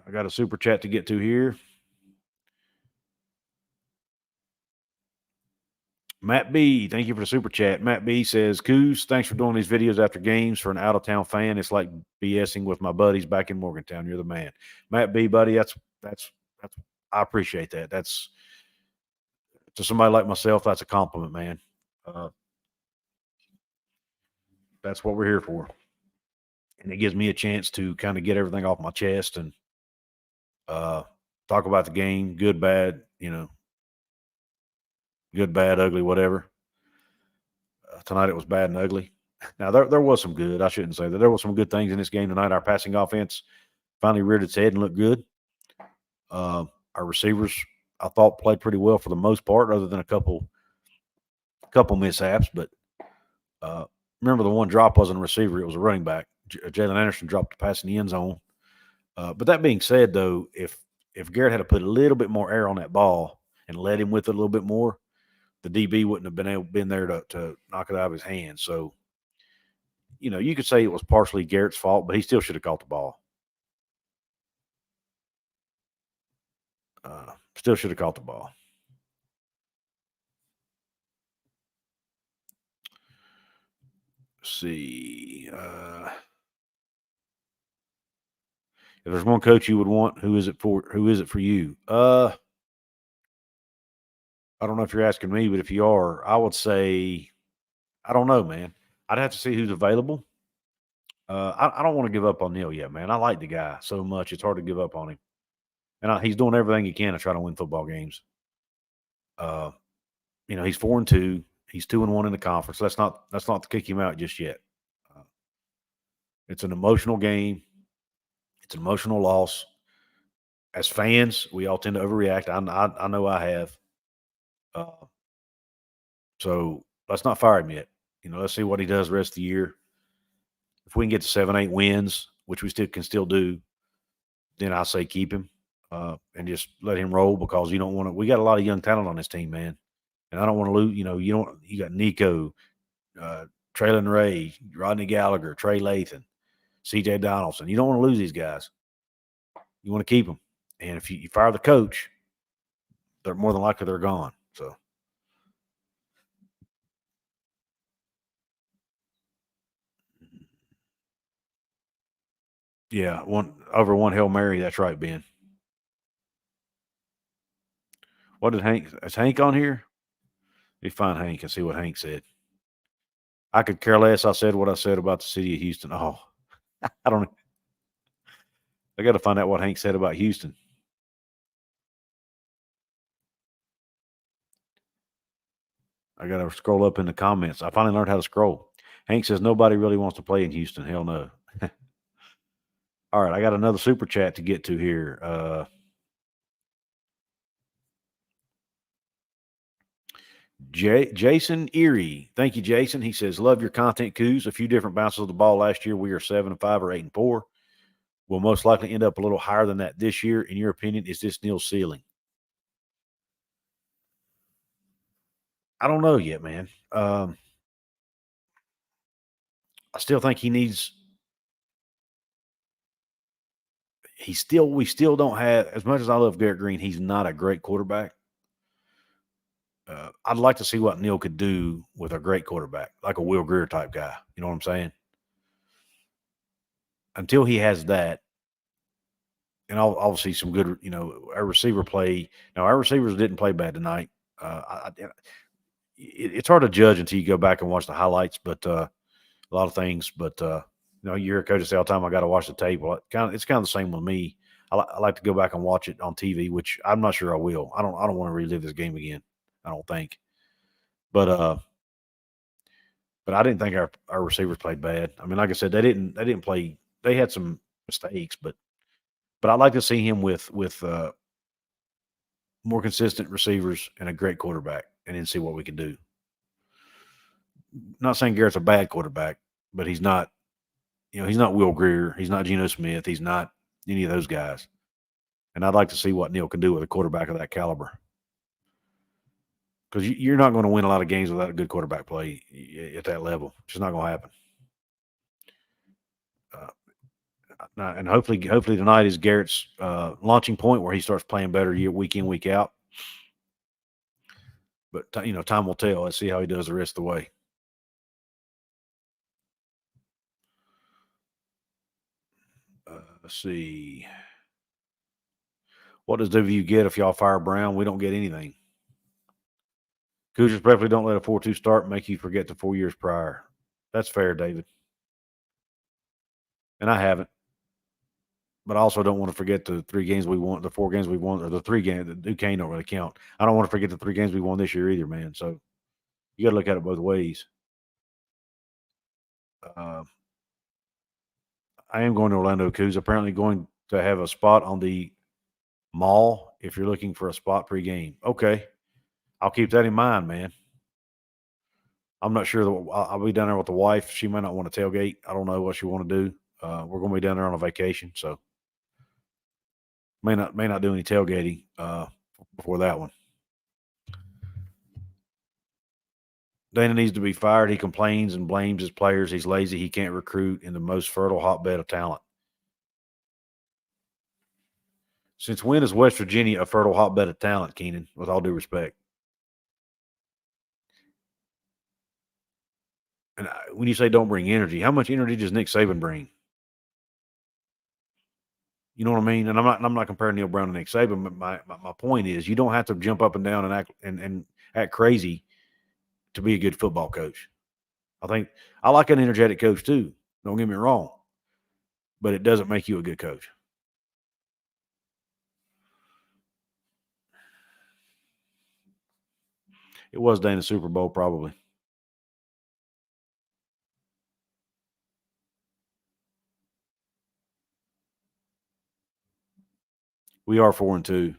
I got a super chat to get to here. Matt B, thank you for the super chat. Matt B says, Couz, thanks for doing these videos after games. For an out-of-town fan, it's like BSing with my buddies back in Morgantown. You're the man. Matt B, buddy, that's I appreciate that. That's, to somebody like myself, that's a compliment, man. That's what we're here for. And it gives me a chance to kind of get everything off my chest and talk about the game, good, bad, good, bad, ugly, whatever. Tonight it was bad and ugly. Now, there was some good. I shouldn't say that. There were some good things in this game tonight. Our passing offense finally reared its head and looked good. Our receivers, I thought, played pretty well for the most part, other than a couple mishaps. But remember, the one drop wasn't a receiver. It was a running back. Jalen Anderson dropped the pass in the end zone. But that being said, though, if Garrett had to put a little bit more air on that ball and let him with it a little bit more, the DB wouldn't have been there to knock it out of his hands. So, you could say it was partially Garrett's fault, but he still should have caught the ball. Still should have caught the ball. Let's see. If there's one coach you would want, who is it for you? I don't know if you're asking me, but if you are, I would say, I don't know, man. I'd have to see who's available. I don't want to give up on Neal yet, man. I like the guy so much; it's hard to give up on him. And he's doing everything he can to try to win football games. He's 4-2. He's 2-1 in the conference. That's not to kick him out just yet. It's an emotional game. It's an emotional loss. As fans, we all tend to overreact. I know I have. So let's not fire him yet. Let's see what he does the rest of the year. If we can get to 7-8 wins, which we can still do, then I say keep him and just let him roll because you don't want to. We got a lot of young talent on this team, man, and I don't want to lose. You got Nico, Traylon Ray, Rodney Gallagher, Trey Lathan, C.J. Donaldson. You don't want to lose these guys. You want to keep them, and if you fire the coach, they're more than likely they're gone. So. Yeah, one Hail Mary. That's right, Ben. What did Hank? Is Hank on here? Let me find Hank and see what Hank said. I could care less. I said what I said about the city of Houston. Oh, I don't. I got to find out what Hank said about Houston. I got to scroll up in the comments. I finally learned how to scroll. Hank says nobody really wants to play in Houston. Hell no. All right, I got another super chat to get to here. Jason Erie. Thank you, Jason. He says, love your content, Couz. A few different bounces of the ball last year. We are 7-5 or 8-4. Will most likely end up a little higher than that this year. In your opinion, is this Neal's ceiling? I don't know yet, man. I still think he needs. We still don't have, as much as I love Garrett Green, he's not a great quarterback. I'd like to see what Neal could do with a great quarterback, like a Will Grier type guy. You know what I'm saying? Until he has that, and obviously some good, our receiver play. Now, our receivers didn't play bad tonight. It's hard to judge until you go back and watch the highlights, but a lot of things. But you hear coaches say all the time, "I got to watch the tape." Well, it's kind of the same with me. I like to go back and watch it on TV, which I'm not sure I will. I don't want to relive this game again. I don't think. But I didn't think our receivers played bad. I mean, like I said, they didn't play. They had some mistakes, but I'd like to see him with more consistent receivers and a great quarterback, and then see what we can do. Not saying Garrett's a bad quarterback, but he's not. He's not Will Grier. He's not Geno Smith. He's not any of those guys. And I'd like to see what Neal can do with a quarterback of that caliber. Because you're not going to win a lot of games without a good quarterback play at that level. It's just not going to happen. And hopefully tonight is Garrett's launching point where he starts playing better week in, week out. But time will tell. Let's see how he does the rest of the way. Let's see. What does WU get if y'all fire Brown? We don't get anything. Cougars preferably don't let a 4-2 start make you forget the 4 years prior. That's fair, David. And I haven't. But I also don't want to forget the 3 games we won, the 4 games we won, or the 3 games. The Duquesne don't really count. I don't want to forget the 3 games we won this year either, man. So you got to look at it both ways. I am going to Orlando, Couz. Apparently going to have a spot on the mall if you're looking for a spot pregame. Okay. I'll keep that in mind, man. I'm not sure. I'll be down there with the wife. She may not want to tailgate. I don't know what she want to do. We're going to be down there on a vacation, so may not do any tailgating before that one. Dana needs to be fired. He complains and blames his players. He's lazy. He can't recruit in the most fertile hotbed of talent. Since when is West Virginia a fertile hotbed of talent, Keenan, with all due respect? And when you say don't bring energy, how much energy does Nick Saban bring? You know what I mean? And I'm not comparing Neal Brown to Nick Saban, but my point is you don't have to jump up and down and act crazy to be a good football coach. I think I like an energetic coach too. Don't get me wrong, but it doesn't make you a good coach. It was Dana's Super Bowl, probably. We are 4-2.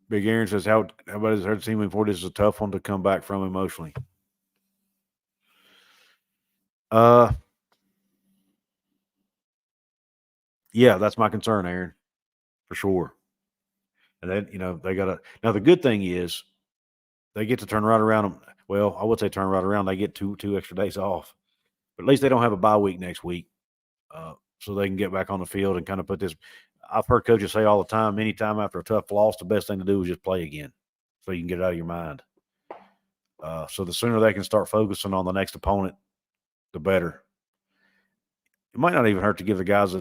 Big Aaron says, "How about his hurt team before? This is a tough one to come back from emotionally." Yeah, that's my concern, Aaron, for sure. And then, they got to. Now, the good thing is they get to turn right around. Well, I would say turn right around. They get two extra days off, but at least they don't have a bye week next week, so they can get back on the field and kind of put this. I've heard coaches say all the time, anytime after a tough loss, the best thing to do is just play again, so you can get it out of your mind. So the sooner they can start focusing on the next opponent, the better. It might not even hurt to give the guys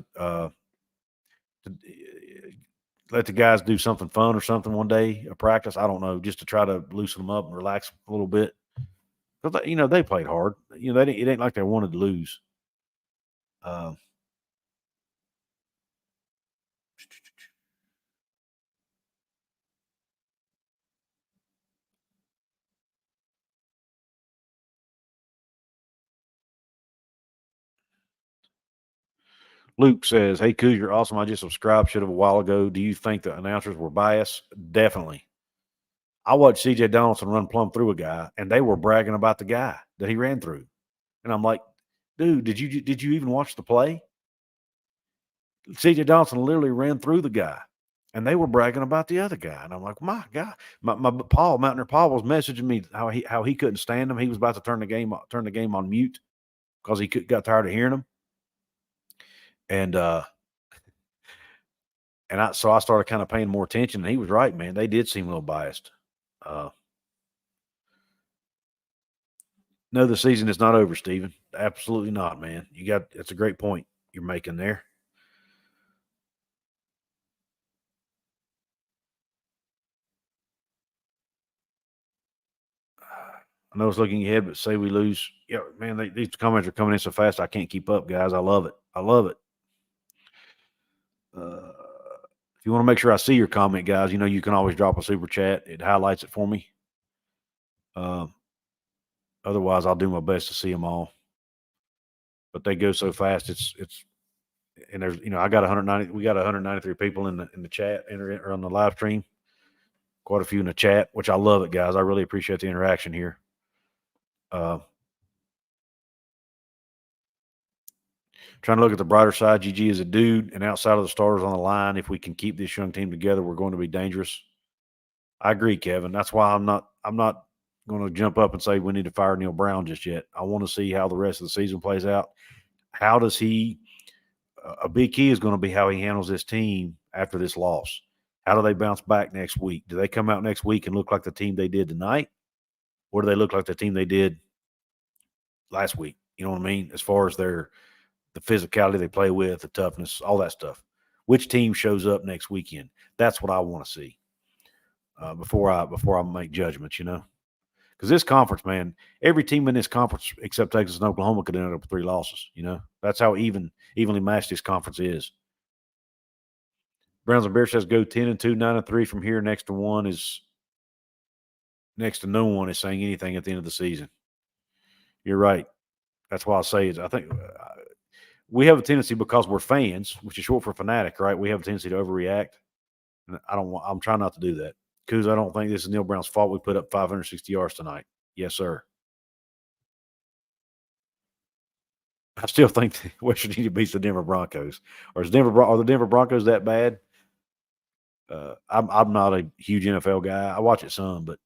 let the guys do something fun or something one day, a practice. I don't know, just to try to loosen them up and relax a little bit. But they played hard. It ain't like they wanted to lose. Uh, Luke says, "Hey, Couz, you're awesome. I just subscribed. Should have a while ago. Do you think the announcers were biased? Definitely. I watched C.J. Donaldson run plumb through a guy, and they were bragging about the guy that he ran through. And I'm like, dude, did you even watch the play? C.J. Donaldson literally ran through the guy, and they were bragging about the other guy. And I'm like, my God, my Mountaineer Paul was messaging me how he couldn't stand him. He was about to turn the game on mute because got tired of hearing him. And I started kind of paying more attention. And he was right, man. They did seem a little biased. No, the season is not over, Steven. Absolutely not, man. That's a great point you're making there. I know it's looking ahead, but say we lose. Yeah, man, these comments are coming in so fast I can't keep up, guys. I love it. I love it. If you want to make sure I see your comment, guys, you can always drop a super chat. It highlights it for me. Otherwise, I'll do my best to see them all. But they go so fast. And there's I got 190. We got 193 people in the chat or on the live stream. Quite a few in the chat, which I love it, guys. I really appreciate the interaction here. Trying to look at the brighter side. GG is a dude, and outside of the starters on the line, if we can keep this young team together, we're going to be dangerous. I agree, Kevin. That's why I'm not going to jump up and say we need to fire Neal Brown just yet. I want to see how the rest of the season plays out. How does he? A big key is going to be how he handles this team after this loss. How do they bounce back next week? Do they come out next week and look like the team they did tonight, or do they look like the team they did last week? You know what I mean? As far as the physicality they play with, the toughness, all that stuff. Which team shows up next weekend? That's what I want to see before I make judgments. Because this conference, man, every team in this conference except Texas and Oklahoma could end up with 3 losses. That's how evenly matched this conference is. Browns and Bears says go 10-2, 9-3 from here. Next to no one is saying anything at the end of the season. You're right. That's why I say I think we have a tendency, because we're fans, which is short for fanatic, right? We have a tendency to overreact. And I'm trying not to do that. Couz, I don't think this is Neal Brown's fault. We put up 560 yards tonight. Yes, sir. I still think West Virginia beats the Denver Broncos. Are the Denver Broncos that bad? I'm not a huge NFL guy. I watch it some, but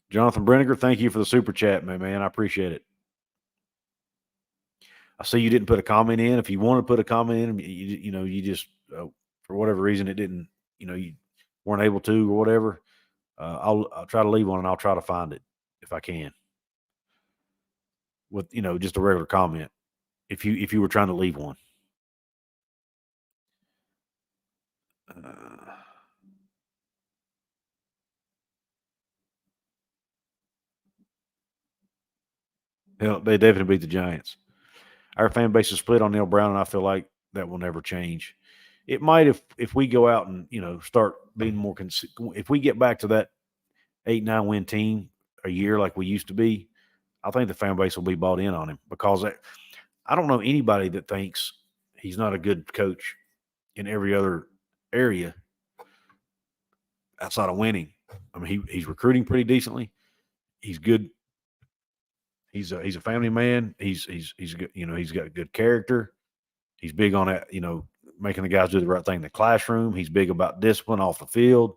Jonathan Brenniger, thank you for the super chat, man. I appreciate it. I see you didn't put a comment in. If you want to put a comment in, you just for whatever reason it didn't, you weren't able to or whatever. I'll try to leave one and I'll try to find it if I can. With just a regular comment, if you were trying to leave one. They definitely beat the Giants. Our fan base is split on Neal Brown, and I feel like that will never change. It might if we go out and start being more if we get back to that 8-9 win team a year like we used to be. I think the fan base will be bought in on him, because I don't know anybody that thinks he's not a good coach in every other area outside of winning. I mean, he's recruiting pretty decently. He's good He's a family man. He's good, he's got good character. He's big on that, making the guys do the right thing in the classroom. He's big about discipline off the field.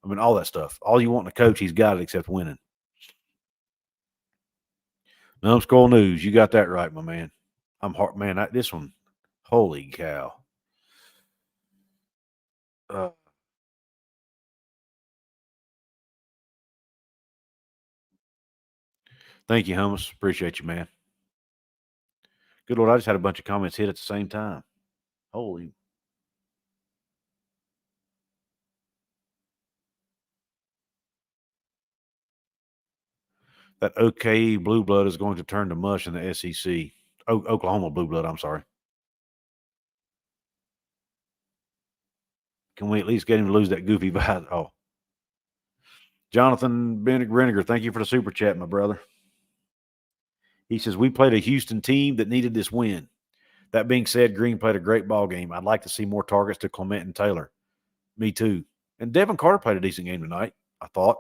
I mean, all that stuff. All you want in a coach, he's got it except winning. Numbskull News, you got that right, my man. I'm hard, man. This one, holy cow. Thank you, Hummus. Appreciate you, man. Good Lord, I just had a bunch of comments hit at the same time. Holy. That OK blue blood is going to turn to mush in the SEC. Oklahoma blue blood, I'm sorry. Can we at least get him to lose that goofy vibe? Oh. Jonathan Renniger, thank you for the super chat, my brother. He says, we played a Houston team that needed this win. That being said, Green played a great ball game. I'd like to see more targets to Clement and Taylor. Me too. And Devin Carter played a decent game tonight, I thought.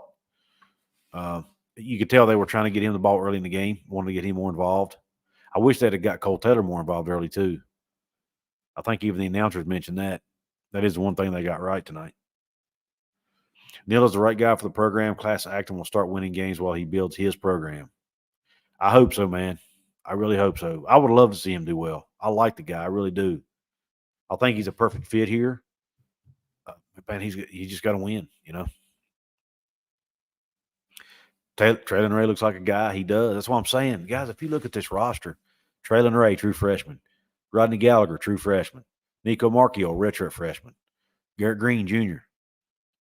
You could tell they were trying to get him the ball early in the game, wanted to get him more involved. I wish they'd have got Cole Taylor more involved early too. I think even the announcers mentioned that. That is the one thing they got right tonight. Neal is the right guy for the program. Class Acton will start winning games while he builds his program. I hope so, man. I really hope so. I would love to see him do well. I like the guy. I really do. I think he's a perfect fit here. Man, he just got to win, Traylon Ray looks like a guy. He does. That's what I'm saying. Guys, if you look at this roster, Traylon Ray, true freshman. Rodney Gallagher, true freshman. Nico Marchio, redshirt freshman. Garrett Green, junior.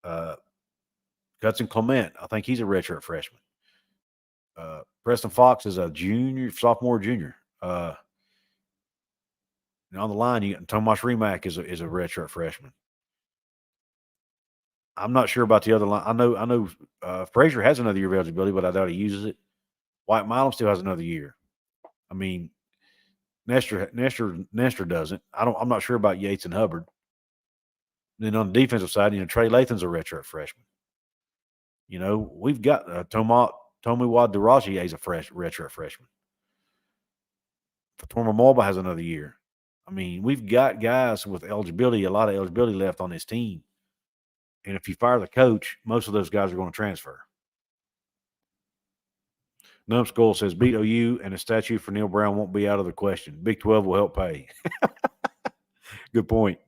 Cudson Clement, I think he's a redshirt freshman. Preston Fox is a sophomore, junior. And on the line, you got Tomas Remack is a redshirt freshman. I'm not sure about the other line. I know Frazier has another year of eligibility, but I doubt he uses it. White Milam still has another year. I mean, Nestor doesn't. I'm not sure about Yates and Hubbard. And then on the defensive side, Trey Lathan's a redshirt freshman. We've got Tomi Wadaraji is a redshirt freshman. Fatorma Mulba has another year. I mean, we've got guys with eligibility, a lot of eligibility left on this team. And if you fire the coach, most of those guys are going to transfer. Numbskull says, beat OU and a statue for Neal Brown won't be out of the question. Big 12 will help pay. Good point.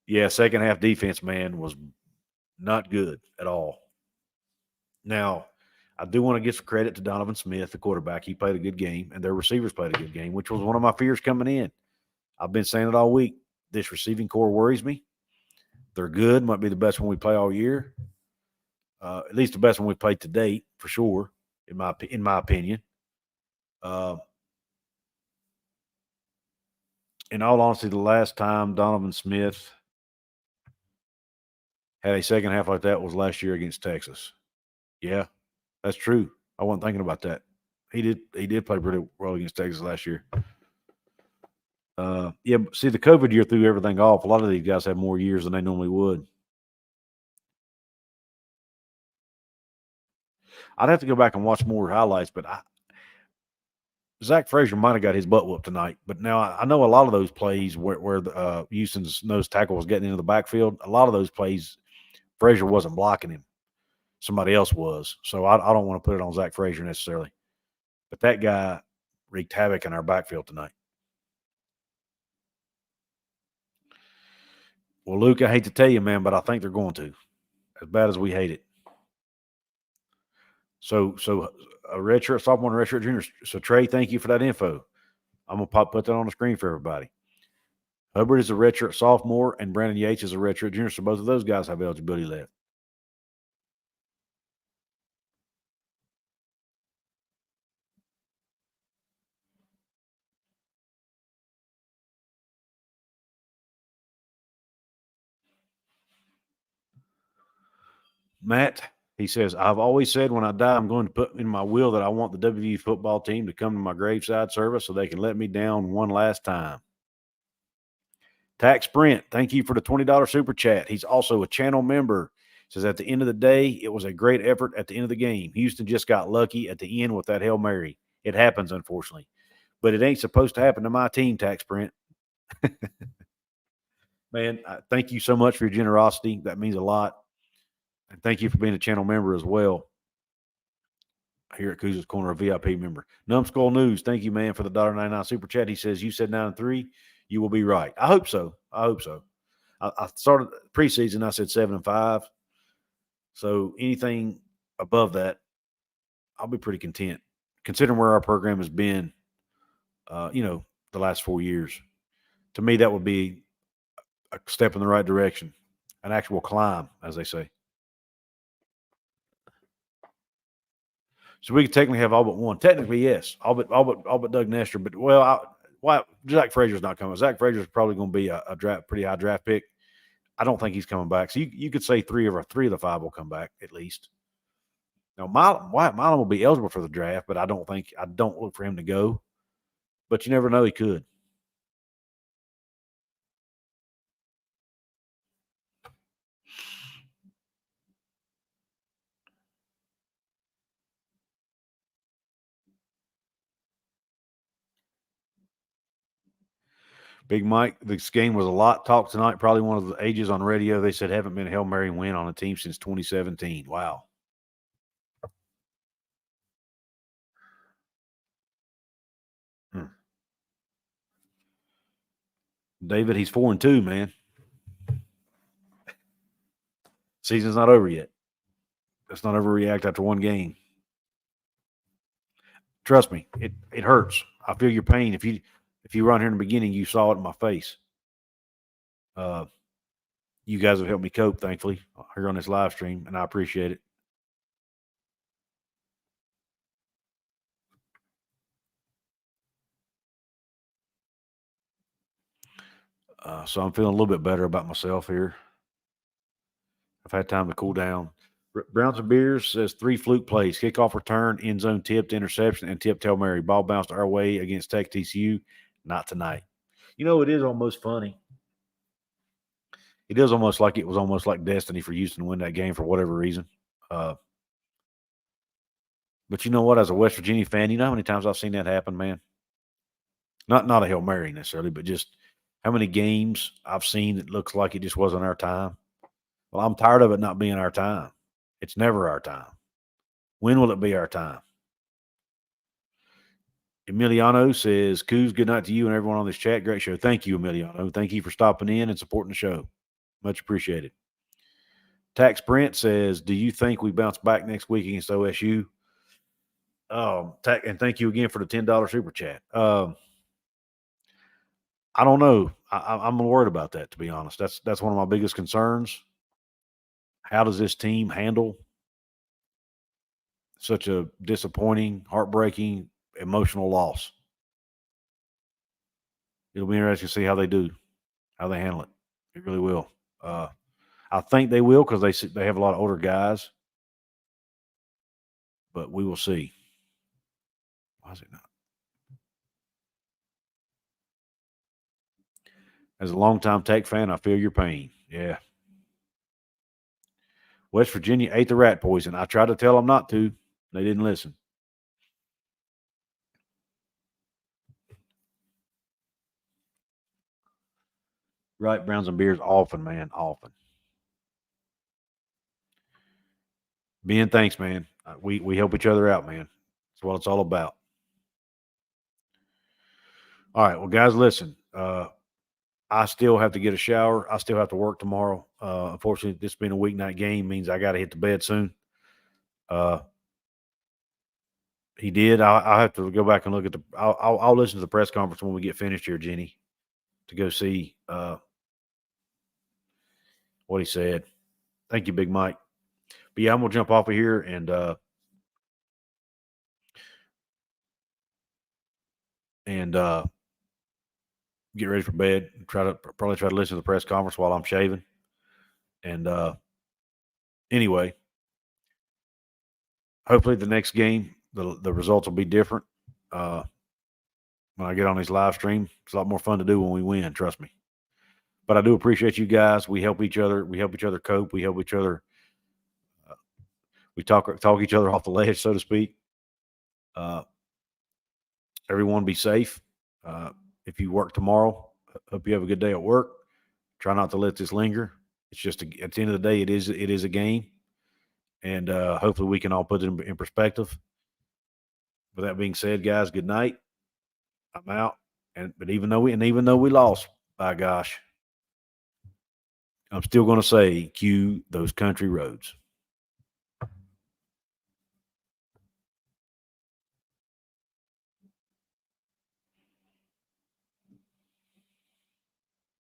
Yeah, second half defense, man, was not good at all. Now, I do want to give some credit to Donovan Smith, the quarterback. He played a good game, and their receivers played a good game, which was one of my fears coming in. I've been saying it all week. This receiving core worries me. They're good. Might be the best one we play all year. At least the best one we played to date, for sure, in my opinion. In all honesty, the last time Donovan Smith had a second half like that was last year against Texas. Yeah, that's true. I wasn't thinking about that. He did play pretty well against Texas last year. Yeah, see, the COVID year threw everything off. A lot of these guys have more years than they normally would. I'd have to go back and watch more highlights, but Zach Frazier might have got his butt whooped tonight. But now I know a lot of those plays where Houston's nose tackle was getting into the backfield, a lot of those plays, Frazier wasn't blocking him. Somebody else was. So I don't want to put it on Zach Frazier necessarily. But that guy wreaked havoc in our backfield tonight. Well, Luke, I hate to tell you, man, but I think they're going to. As bad as we hate it. So a redshirt sophomore and redshirt junior. So Trey, thank you for that info. I'm gonna put that on the screen for everybody. Hubbard is a redshirt sophomore, and Brandon Yates is a redshirt junior. So both of those guys have eligibility left. Matt, he says, I've always said when I die, I'm going to put in my will that I want the WVU football team to come to my graveside service so they can let me down one last time. Tax Sprint, thank you for the $20 super chat. He's also a channel member. Says at the end of the day, it was a great effort at the end of the game. Houston just got lucky at the end with that Hail Mary. It happens, unfortunately. But it ain't supposed to happen to my team, Tax Print. Man, thank you so much for your generosity. That means a lot. And thank you for being a channel member as well. Here at CouzsCorner, a VIP member. Numbskull News, thank you, man, for the $1.99 super chat. He says, you said 9-3. You will be right. I hope so. I started preseason, I said 7-5. So anything above that, I'll be pretty content, considering where our program has been, the last 4 years. To me, that would be a step in the right direction, an actual climb, as they say. So we could technically have all but one. Technically, yes, all but Doug Nestor. But Zach Frazier's not coming. Zach Frazier's probably going to be a pretty high draft pick. I don't think he's coming back. So you could say three of the five will come back at least. Now Milam will be eligible for the draft, but I don't look for him to go. But you never know, he could. Big Mike, this game was a lot talked tonight. Probably one of the ages on radio. They said haven't been a Hail Mary win on a team since 2017. Wow. David, he's 4-2, man. Season's not over yet. Let's not overreact after one game. Trust me, it hurts. I feel your pain. If you were on here in the beginning, you saw it in my face. You guys have helped me cope, thankfully, here on this live stream, and I appreciate it. So I'm feeling a little bit better about myself here. I've had time to cool down. Browns and Beers says 3 fluke plays: kickoff return, end zone tipped, interception, and tipped Hail Mary. Ball bounced our way against Tech TCU. Not tonight. It is almost funny. It is almost like it was almost like destiny for Houston to win that game for whatever reason. But you know what? As a West Virginia fan, you know how many times I've seen that happen, man? Not a Hail Mary necessarily, but just how many games I've seen that looks like it just wasn't our time. Well, I'm tired of it not being our time. It's never our time. When will it be our time? Emiliano says, Couz, good night to you and everyone on this chat. Great show. Thank you, Emiliano. Thank you for stopping in and supporting the show. Much appreciated. Tax Brent says, do you think we bounce back next week against OSU? And thank you again for the $10 super chat. I don't know. I'm worried about that, to be honest. That's one of my biggest concerns. How does this team handle such a disappointing, heartbreaking, emotional loss? It'll be interesting to see how they do, how they handle it. It really will. I think they will because they have a lot of older guys, but we will see. Why is it not? As a longtime Tech fan, I feel your pain. Yeah. West Virginia ate the rat poison. I tried to tell them not to. They didn't listen. Right, Browns and Beers often, man, often. Ben, thanks, man. We help each other out, man. That's what it's all about. All right, well, guys, listen. I still have to get a shower. I still have to work tomorrow. Unfortunately, this being a weeknight game means I got to hit the bed soon. He did. I'll have to go back and look at I'll listen to the press conference when we get finished here, Jenny, to go see what he said. Thank you, Big Mike. But yeah, I'm gonna jump off of here and get ready for bed. Probably try to listen to the press conference while I'm shaving. And anyway, hopefully the next game the results will be different. When I get on these live stream, it's a lot more fun to do when we win. Trust me. But I do appreciate you guys. We help each other. We help each other cope. We help each other We talk each other off the ledge, so to speak. Everyone be safe. If you work tomorrow, hope you have a good day at work. Try not to let this linger. It's just at the end of the day, it is a game, and hopefully we can all put it in perspective. With that being said, guys, good night. I'm out. But even though we lost, by gosh, I'm still going to say, cue those country roads.